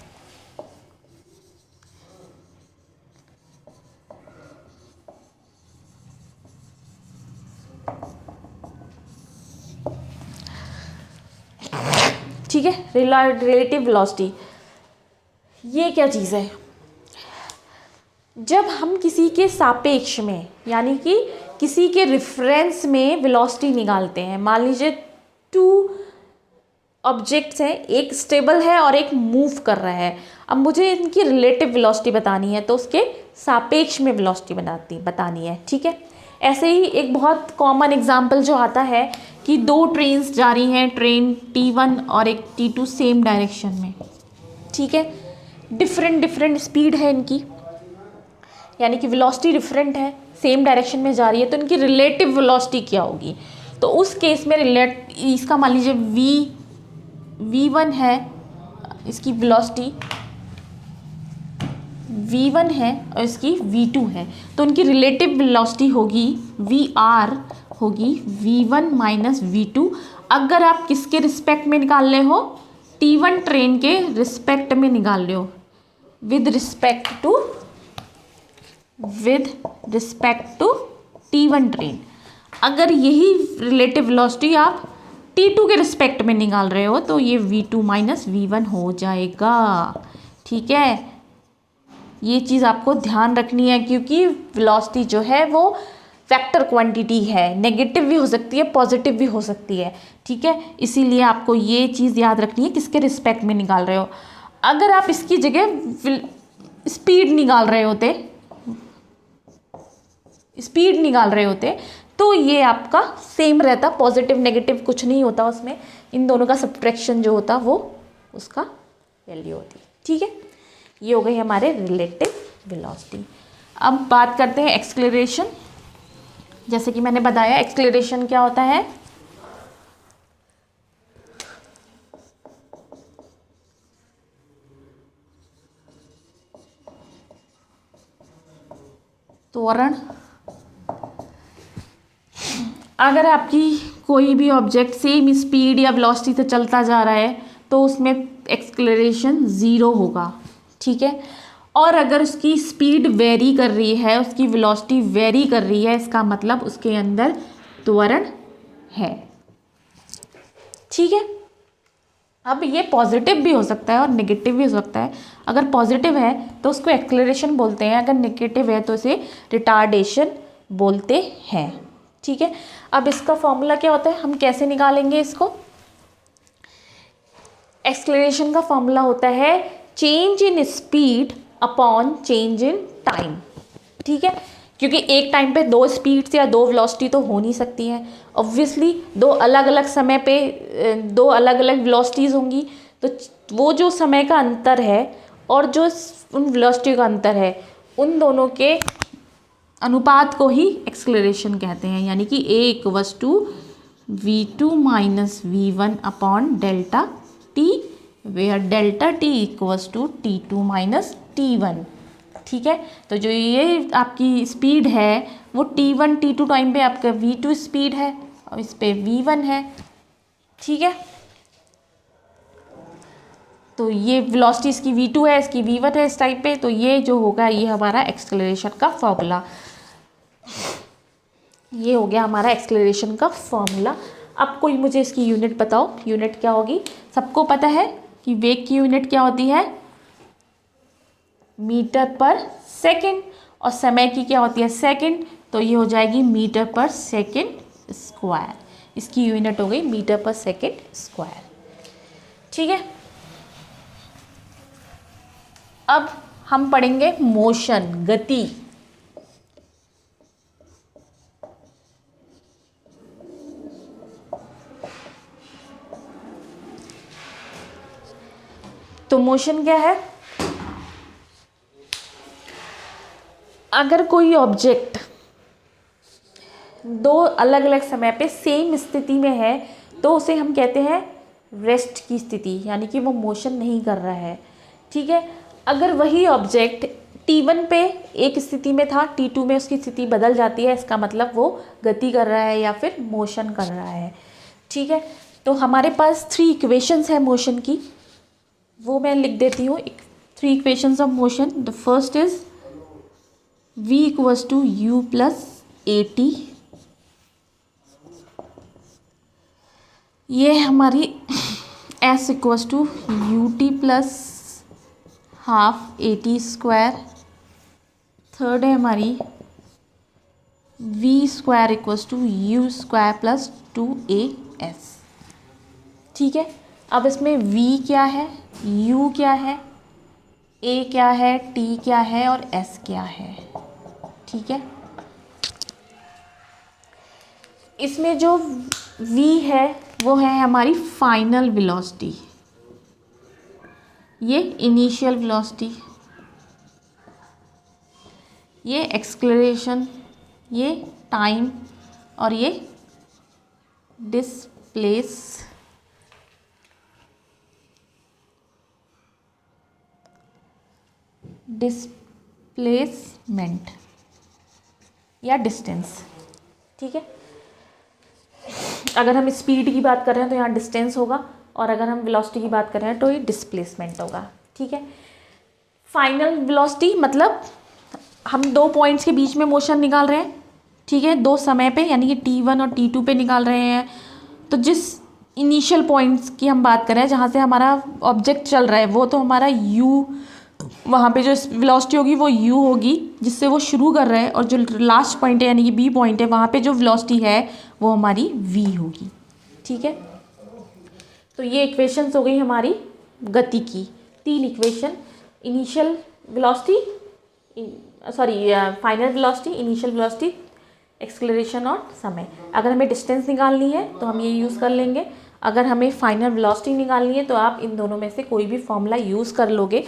ठीक है, रिलेटिव वेलोसिटी ये क्या चीज़ है, जब हम किसी के सापेक्ष में यानी कि किसी के रेफरेंस में वेलोसिटी निकालते हैं। मान लीजिए टू ऑब्जेक्ट्स हैं, एक स्टेबल है और एक मूव कर रहा है। अब मुझे इनकी रिलेटिव वेलोसिटी बतानी है तो उसके सापेक्ष में वेलोसिटी बतानी है, ठीक है। ऐसे ही एक बहुत कॉमन एग्जांपल जो आता है कि दो ट्रेन्स जा रही हैं, ट्रेन T1 और एक T2 सेम डायरेक्शन में, ठीक है, डिफरेंट स्पीड है इनकी, यानी कि वेलोसिटी डिफरेंट है, सेम डायरेक्शन में जा रही है, तो इनकी रिलेटिव वेलोसिटी क्या होगी। तो उस केस में इसका मान लीजिए v1 है इसकी वेलोसिटी, v1 है और इसकी v2 है, तो उनकी रिलेटिव वेलोसिटी होगी vr होगी v1 माइनस v2। अगर आप किसके रिस्पेक्ट में निकाल रहे हो, t1 ट्रेन के रिस्पेक्ट में निकाल रहे हो, with respect to t1 train. अगर यही रिलेटिव वेलोसिटी आप t2 के रिस्पेक्ट में निकाल रहे हो तो ये v2 माइनस v1 हो जाएगा। ठीक है, ये चीज़ आपको ध्यान रखनी है, क्योंकि वेलोसिटी जो है वो वेक्टर क्वांटिटी है, नेगेटिव भी हो सकती है, पॉजिटिव भी हो सकती है। ठीक है, इसीलिए आपको ये चीज़ याद रखनी है किसके रिस्पेक्ट में निकाल रहे हो। अगर आप इसकी जगह स्पीड निकाल रहे होते तो ये आपका सेम रहता, पॉजिटिव नेगेटिव कुछ नहीं होता उसमें, इन दोनों का सब्ट्रैक्शन जो होता वो उसका वैल्यू होती। ठीक है, ये हो गई हमारे रिलेटिव वेलोसिटी। अब बात करते हैं एक्सेलरेशन। जैसे कि मैंने बताया, एक्सेलरेशन क्या होता है, त्वरण। अगर आपकी कोई भी ऑब्जेक्ट सेम स्पीड या वेलोसिटी से चलता जा रहा है तो उसमें एक्सेलरेशन 0 होगा। ठीक है, और अगर उसकी स्पीड वेरी कर रही है, उसकी वेलोसिटी वेरी कर रही है, इसका मतलब उसके अंदर त्वरण है। ठीक है, अब ये पॉजिटिव भी हो सकता है और नेगेटिव भी हो सकता है। अगर पॉजिटिव है तो उसको एक्सेलरेशन बोलते हैं, अगर नेगेटिव है तो उसे रिटार्डेशन बोलते हैं। ठीक है, अब इसका फॉर्मूला क्या होता है, हम कैसे निकालेंगे इसको। एक्सेलरेशन का फॉर्मूला होता है change in speed upon change in time. ठीक है, क्योंकि एक टाइम पे दो स्पीड्स या दो वेलोसिटी तो हो नहीं सकती हैं, ऑब्वियसली दो अलग अलग समय पे दो अलग अलग वेलोसिटीज़ होंगी, तो वो जो समय का अंतर है और जो उन वेलोसिटी का अंतर है, उन दोनों के अनुपात को ही एक्सेलरेशन कहते हैं। यानी कि a equals to v2 minus v1 upon delta t, where delta t equals to t2 minus t1। ठीक है, तो जो ये आपकी स्पीड है वो t1 t2 टाइम पे आपका v2 स्पीड है और इस पे v1 है। ठीक है, तो ये वेलोसिटी इसकी v2 है, इसकी v1 है इस टाइम पे, तो ये जो होगा ये हमारा एक्सेलरेशन का फॉर्मूला, ये हो गया हमारा एक्सेलरेशन का फॉर्मूला। अब कोई मुझे इसकी यूनिट बताओ, यूनिट क्या होगी। सबको पता है कि वेग की यूनिट क्या होती है, मीटर पर सेकंड, और समय की क्या होती है, सेकंड, तो ये हो जाएगी मीटर पर सेकंड स्क्वायर। इसकी यूनिट हो गई मीटर पर सेकंड स्क्वायर। ठीक है, अब हम पढ़ेंगे मोशन, गति। तो मोशन क्या है, अगर कोई ऑब्जेक्ट दो अलग अलग समय पे सेम स्थिति में है तो उसे हम कहते हैं रेस्ट की स्थिति, यानी कि वो मोशन नहीं कर रहा है। ठीक है, अगर वही ऑब्जेक्ट t1 पे एक स्थिति में था, t2 में उसकी स्थिति बदल जाती है, इसका मतलब वो गति कर रहा है या फिर मोशन कर रहा है। ठीक है, तो हमारे पास 3 इक्वेशंस है मोशन की, वो मैं लिख देती हूँ। 3 equations of motion. The first is v equals to u plus at, ये हमारी s equals to ut plus half at square. Third है हमारी v square equals to u square plus 2as। ठीक है, अब इसमें v क्या है, u क्या है, a क्या है, t क्या है और s क्या है। ठीक है, इसमें जो v है वो है हमारी फाइनल वेलोसिटी, ये इनिशियल वेलोसिटी, ये एक्सेलरेशन, ये टाइम और ये डिस्प्लेसमेंट या डिस्टेंस, ठीक है। अगर हम स्पीड की बात कर रहे हैं तो यहाँ डिस्टेंस होगा, और अगर हम वेलोसिटी की बात कर रहे हैं तो ये डिस्प्लेसमेंट होगा, ठीक है। फाइनल वेलोसिटी मतलब हम दो पॉइंट्स के बीच में मोशन निकाल रहे हैं, ठीक है, दो समय पे, यानी कि T1 और T2 पे निकाल रहे हैं। तो जिस इनिशियल पॉइंट्स की हम बात कर रहे हैं जहाँ से हमारा ऑब्जेक्ट चल रहा है, वो तो हमारा u, वहाँ पे जो वेलोसिटी होगी वो u होगी जिससे वो शुरू कर रहा है, और जो लास्ट पॉइंट है यानी कि B पॉइंट है, वहाँ पे जो वेलोसिटी है वो हमारी v होगी, ठीक है। तो ये इक्वेशंस हो गई हमारी गति की, तीन equation, initial velocity, final velocity, initial velocity, acceleration और समय। अगर हमें डिस्टेंस निकालनी है तो हम ये यूज़ कर लेंगे, अगर हमें फाइनल वेलोसिटी निकालनी है तो आप इन दोनों में से कोई भी फॉर्मूला यूज़ कर लोगे।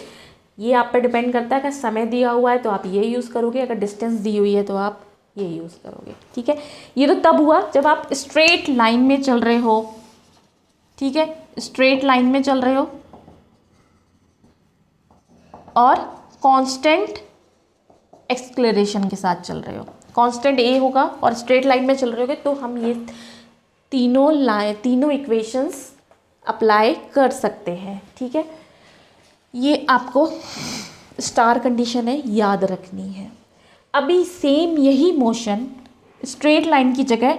ये आप पर डिपेंड करता है, अगर समय दिया हुआ है तो आप ये यूज़ करोगे, अगर डिस्टेंस दी हुई है तो आप ये यूज़ करोगे, ठीक है। ये तो तब हुआ जब आप स्ट्रेट लाइन में चल रहे हो, ठीक है, स्ट्रेट लाइन में चल रहे हो और कांस्टेंट एक्सेलरेशन के साथ चल रहे हो, कांस्टेंट a होगा और स्ट्रेट लाइन में चल रहे होगे, तो हम ये तीनों इक्वेशंस अप्लाई कर सकते हैं, ठीक है। ये आपको स्टार कंडीशन है, याद रखनी है। अभी सेम यही मोशन स्ट्रेट लाइन की जगह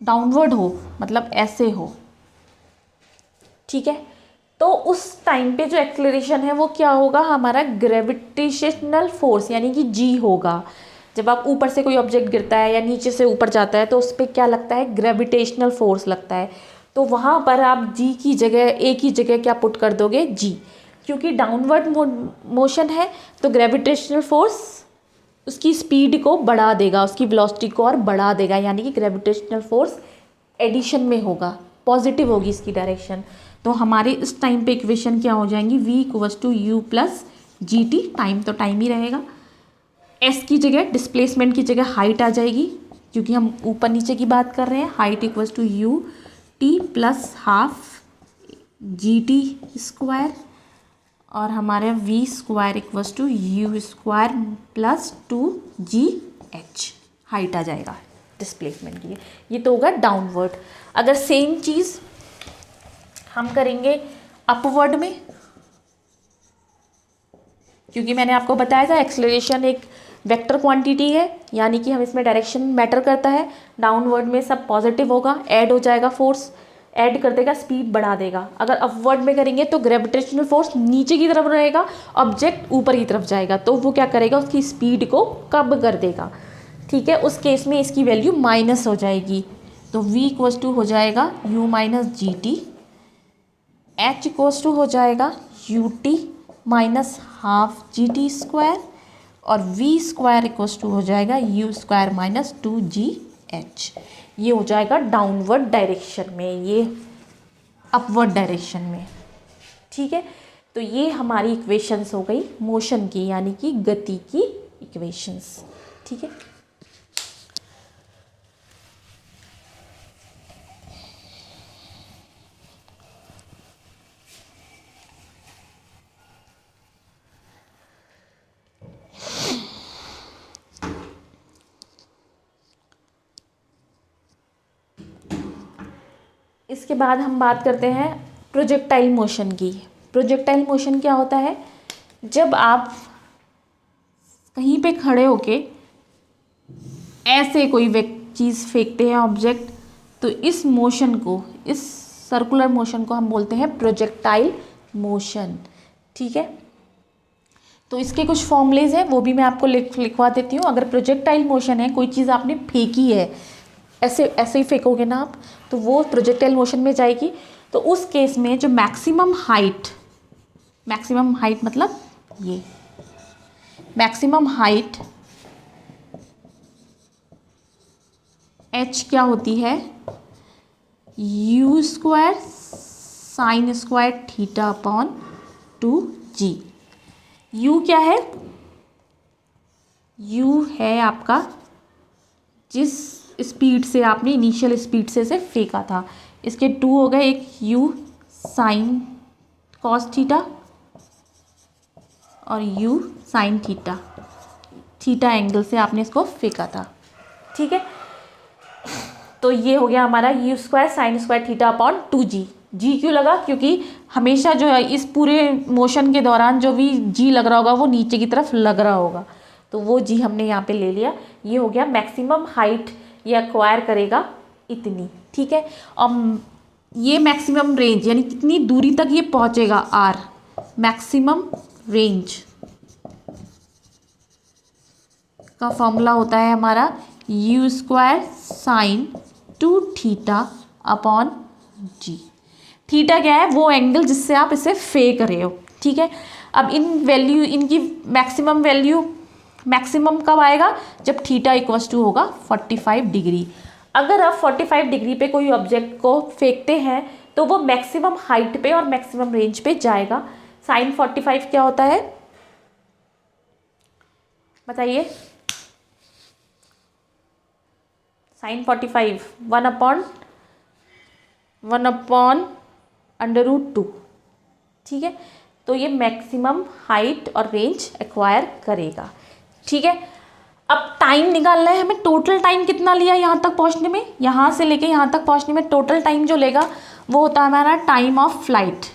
डाउनवर्ड हो, मतलब ऐसे हो, ठीक है। तो उस टाइम पे जो एक्सेलरेशन है वो क्या होगा, हमारा ग्रेविटेशनल फोर्स यानी कि g होगा। जब आप ऊपर से कोई ऑब्जेक्ट गिरता है या नीचे से ऊपर जाता है तो उस पर क्या लगता है, ग्रेविटेशनल फोर्स लगता है। तो वहाँ पर आप g की जगह, a की जगह क्या पुट कर दोगे, g, क्योंकि डाउनवर्ड मोशन है तो ग्रेविटेशनल फोर्स उसकी स्पीड को बढ़ा देगा, उसकी वेलोसिटी को और बढ़ा देगा, यानी कि ग्रेविटेशनल फोर्स एडिशन में होगा, पॉजिटिव होगी इसकी डायरेक्शन। तो हमारे इस टाइम पे इक्वेशन क्या हो जाएंगी, v=u + gt, टाइम तो टाइम ही रहेगा, s की जगह डिस्प्लेसमेंट की जगह हाइट आ जाएगी, क्योंकि हम ऊपर नीचे की बात कर रहे हैं, हाइट = u t + ½ gt², और हमारे v² = u² + 2gh, हाइट आ जाएगा डिस्प्लेसमेंट की। ये तो होगा डाउनवर्ड। अगर सेम चीज़ हम करेंगे अपवर्ड में, क्योंकि मैंने आपको बताया था एक्सेलरेशन एक वेक्टर क्वांटिटी है, यानी कि हम इसमें डायरेक्शन मैटर करता है। डाउनवर्ड में सब पॉजिटिव होगा, ऐड हो जाएगा, फोर्स ऐड कर देगा, स्पीड बढ़ा देगा। अगर अपवर्ड में करेंगे तो ग्रेविटेशनल फोर्स नीचे की तरफ रहेगा, ऑब्जेक्ट ऊपर की तरफ जाएगा, तो वो क्या करेगा, उसकी स्पीड को कम कर देगा, ठीक है। उस केस में इसकी वैल्यू माइनस हो जाएगी, तो v हो जाएगा u - gt, h हो जाएगा ut - ½ gt², और v² हो जाएगा u² - 2gh। ये हो जाएगा डाउनवर्ड डायरेक्शन में, ये अपवर्ड डायरेक्शन में, ठीक है। तो ये हमारी इक्वेशंस हो गई मोशन की, यानी कि गति की इक्वेशंस, ठीक है। इसके बाद हम बात करते हैं प्रोजेक्टाइल मोशन की। प्रोजेक्टाइल मोशन क्या होता है, जब आप कहीं पे खड़े होके ऐसे कोई चीज़ फेंकते हैं, ऑब्जेक्ट, तो इस मोशन को, इस सर्कुलर मोशन को हम बोलते हैं प्रोजेक्टाइल मोशन, ठीक है। तो इसके कुछ फॉर्मूलेज हैं, वो भी मैं आपको लिखवा देती हूँ। अगर प्रोजेक्टाइल मोशन है, कोई चीज़ आपने फेंकी है, ऐसे ही फेंकोगे ना आप, तो वो प्रोजेक्टाइल मोशन में जाएगी। तो उस केस में जो मैक्सिमम हाइट मतलब ये मैक्सिमम हाइट h क्या होती है, u² sin² θ/2g। u क्या है, u है आपका जिस स्पीड से आपने इनिशियल स्पीड से इसे फेंका था, इसके 2 हो गए, एक u साइन कॉस थीटा और u sine theta, theta angle से आपने इसको फेंका था, ठीक है। तो ये हो गया हमारा u square sine square theta upon 2g। जी क्यों लगा? क्योंकि हमेशा जो है इस पूरे मोशन के दौरान जो भी जी लग रहा होगा वो नीचे की तरफ लग रहा होगा, तो वो जी हमने यहाँ पे ले लिया। ये हो गया मैक्सिमम हाइट ये एक्वायर करेगा इतनी, ठीक है। और ये मैक्सिमम रेंज यानी कितनी दूरी तक ये पहुँचेगा, आर, मैक्सिमम रेंज का फॉर्मूला होता है हमारा u square sine 2 theta upon G. Theta क्या है? वो एंगल जिससे आप इसे फेंक रहे हो, ठीक है। अब इन वैल्यू, इनकी मैक्सिमम वैल्यू, मैक्सिमम कब आएगा? जब थीटा इक्वल्स टू होगा 45 डिग्री। अगर आप 45 डिग्री पे कोई ऑब्जेक्ट को फेंकते हैं तो वो मैक्सिमम हाइट पे और मैक्सिमम रेंज पे जाएगा। साइन 45 क्या होता है बताइए? साइन 45 वन अपॉन √2, ठीक है। तो ये मैक्सिमम हाइट और रेंज एक्वायर करेगा, ठीक है। अब टाइम निकालना है हमें। टोटल टाइम कितना लिया यहाँ तक पहुँचने में, यहाँ से लेके यहाँ तक पहुँचने में टोटल टाइम जो लेगा वो होता है हमारा टाइम ऑफ फ्लाइट।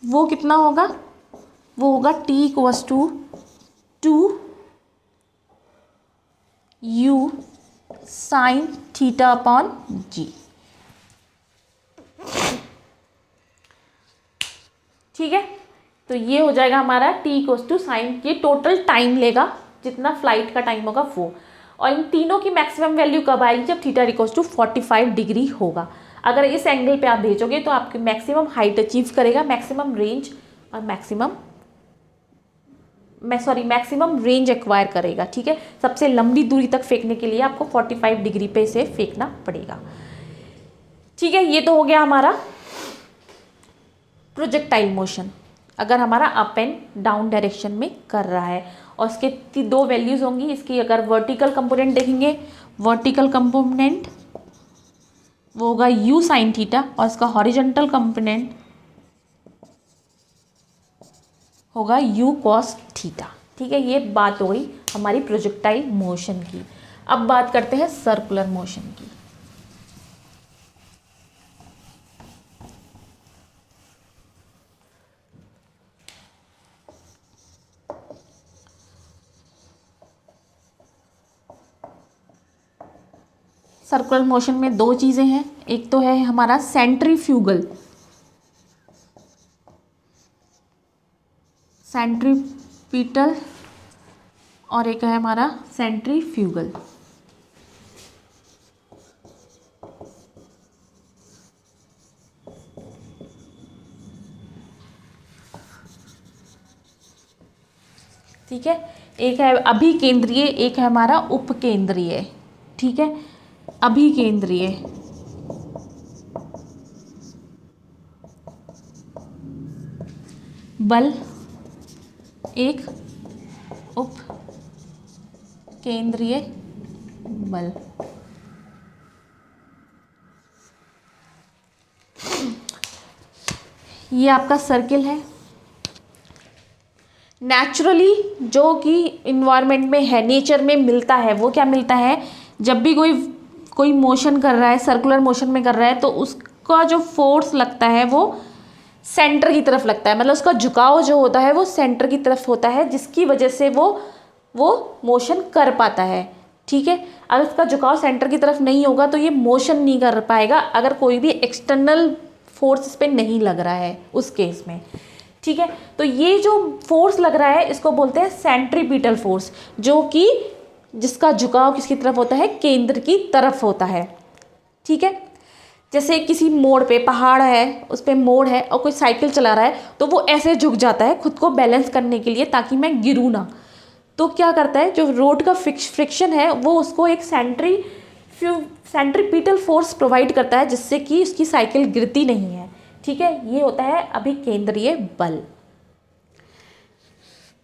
वो कितना होगा? वो होगा t equals to 2 u sine theta upon G, ठीक है। तो ये हो जाएगा हमारा t इक्वल्स टू साइन, ये टोटल टाइम लेगा जितना फ्लाइट का टाइम होगा वो। और इन तीनों की मैक्सिमम वैल्यू कब आएगी? जब थीटा इक्वल्स टू 45 डिग्री होगा। अगर इस एंगल पे आप भेजोगे तो आपकी मैक्सिमम हाइट अचीव करेगा, मैक्सिमम रेंज और मैक्सिमम रेंज एक्वायर करेगा, ठीक है। सबसे लंबी दूरी तक फेंकने के लिए आपको 45 डिग्री पे इसे फेंकना पड़ेगा, ठीक है। ये तो हो गया हमारा प्रोजेक्टाइल मोशन, अगर हमारा अप एंड डाउन डायरेक्शन में कर रहा है। और इसके 2 वैल्यूज़ होंगी। इसकी अगर वर्टिकल कंपोनेंट देखेंगे, वर्टिकल कंपोनेंट वो होगा u साइन थीटा और इसका हॉरिजॉन्टल कंपोनेंट होगा u कॉस थीटा, ठीक है। ये बात हो गई हमारी प्रोजेक्टाइल मोशन की। अब बात करते हैं सर्कुलर मोशन की। सर्कुलर मोशन में 2 चीज़ें हैं, एक तो है हमारा सेंट्रीफ्यूगल, सेंट्रीपिटल, और एक है हमारा सेंट्रीफ्यूगल। ठीक है, एक है अभिकेंद्रीय, एक है हमारा उपकेंद्रीय, ठीक है। अभिकेंद्रीय बल, एक उपकेंद्रीय बल। ये आपका सर्किल है। नेचुरली जो कि इन्वायरमेंट में है, नेचर में मिलता है, वो क्या मिलता है? जब भी कोई मोशन कर रहा है, सर्कुलर मोशन में कर रहा है, तो उसका जो फोर्स लगता है वो सेंटर की तरफ लगता है, मतलब उसका झुकाव जो होता है वो सेंटर की तरफ होता है, जिसकी वजह से वो मोशन कर पाता है, ठीक है। अगर उसका झुकाव सेंटर की तरफ नहीं होगा तो ये मोशन नहीं कर पाएगा, अगर कोई भी एक्सटर्नल फोर्स इस पर नहीं लग रहा है उस केस में, ठीक है। तो ये जो फोर्स लग रहा है इसको बोलते हैं सेंट्रीपिटल फोर्स, जो कि जिसका झुकाव किसकी तरफ होता है? केंद्र की तरफ होता है, ठीक है। जैसे किसी मोड़ पे, पहाड़ है उस पर मोड़ है और कोई साइकिल चला रहा है तो वो ऐसे झुक जाता है खुद को बैलेंस करने के लिए ताकि मैं गिरूँ ना। तो क्या करता है, जो रोड का फ्रिक्शन है वो उसको एक सेंट्रीपिटल फोर्स प्रोवाइड करता है, जिससे कि उसकी साइकिल गिरती नहीं है, ठीक है। ये होता है अभिकेंद्रीय बल,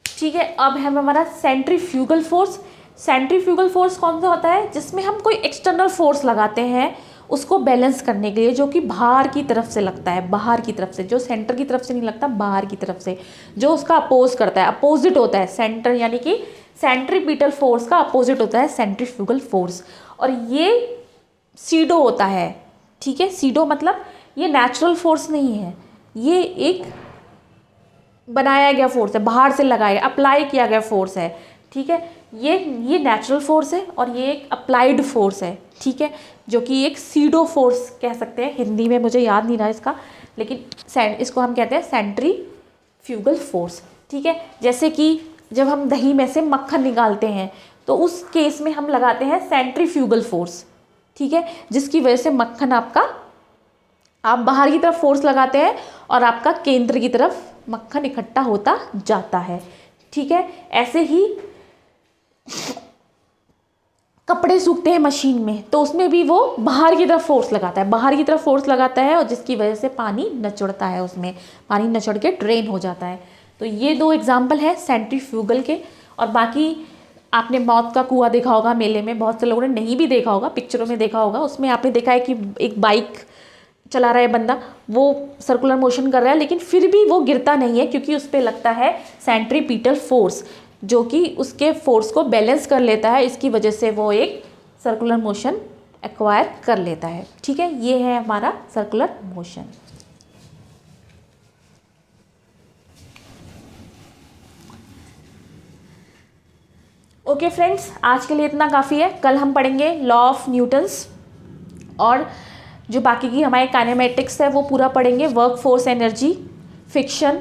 ठीक है। अब है हमारा सेंट्रीफ्यूगल फोर्स। सेंट्रीफ्यूगल फोर्स कौन सा होता है? जिसमें हम कोई एक्सटर्नल फोर्स लगाते हैं उसको बैलेंस करने के लिए, जो कि बाहर की तरफ से लगता है, बाहर की तरफ से, जो सेंटर की तरफ से नहीं लगता, बाहर की तरफ से, जो उसका अपोज करता है, अपोजिट होता है सेंटर, यानी कि सेंट्रीपिटल फोर्स का अपोजिट होता है सेंट्रीफ्यूगल फोर्स। और ये सीडो होता है, ठीक है। सीडो मतलब ये नेचुरल फोर्स नहीं है, ये एक बनाया गया फोर्स है, बाहर से लगाया अप्लाई किया गया फोर्स है, ठीक है। ये नेचुरल फोर्स है और ये एक अप्लाइड फोर्स है, ठीक है, जो कि एक सीडो फोर्स कह सकते हैं। हिंदी में मुझे याद नहीं रहा इसका, लेकिन इसको हम कहते हैं सेंट्रीफ्यूगल फोर्स, ठीक है। जैसे कि जब हम दही में से मक्खन निकालते हैं तो उस केस में हम लगाते हैं सेंट्रीफ्यूगल फोर्स, ठीक है, जिसकी वजह से मक्खन आपका, आप बाहर की तरफ फोर्स लगाते हैं और आपका केंद्र की तरफ मक्खन इकट्ठा होता जाता है, ठीक है। ऐसे ही कपड़े सूखते हैं मशीन में, तो उसमें भी वो बाहर की तरफ फोर्स लगाता है, बाहर की तरफ फोर्स लगाता है, और जिसकी वजह से पानी नचुड़ता है, उसमें पानी नचुड़ के ड्रेन हो जाता है। तो ये 2 एग्जाम्पल है सेंट्रीफ्यूगल के। और बाकी आपने मौत का कुआं देखा होगा मेले में, बहुत से लोगों ने नहीं भी देखा होगा, पिक्चरों में देखा होगा। उसमें आपने देखा है कि एक बाइक चला रहा है बंदा, वो सर्कुलर मोशन कर रहा है, लेकिन फिर भी वो गिरता नहीं है, क्योंकि उस पर लगता है सेंट्रीपिटल फोर्स, जो कि उसके फोर्स को बैलेंस कर लेता है। इसकी वजह से वो एक सर्कुलर मोशन एक्वायर कर लेता है, ठीक है। ये है हमारा सर्कुलर मोशन। ओके फ्रेंड्स, आज के लिए इतना काफ़ी है। कल हम पढ़ेंगे लॉ ऑफ न्यूटन्स, और जो बाकी की हमारे काइनेमेटिक्स है वो पूरा पढ़ेंगे, वर्क फोर्स एनर्जी, फिक्शन,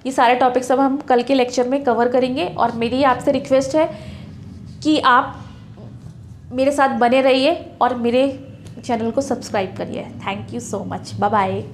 ये सारे टॉपिक सब हम कल के लेक्चर में कवर करेंगे। और मेरी आपसे रिक्वेस्ट है कि आप मेरे साथ बने रहिए और मेरे चैनल को सब्सक्राइब करिए। Thank you so much, bye bye.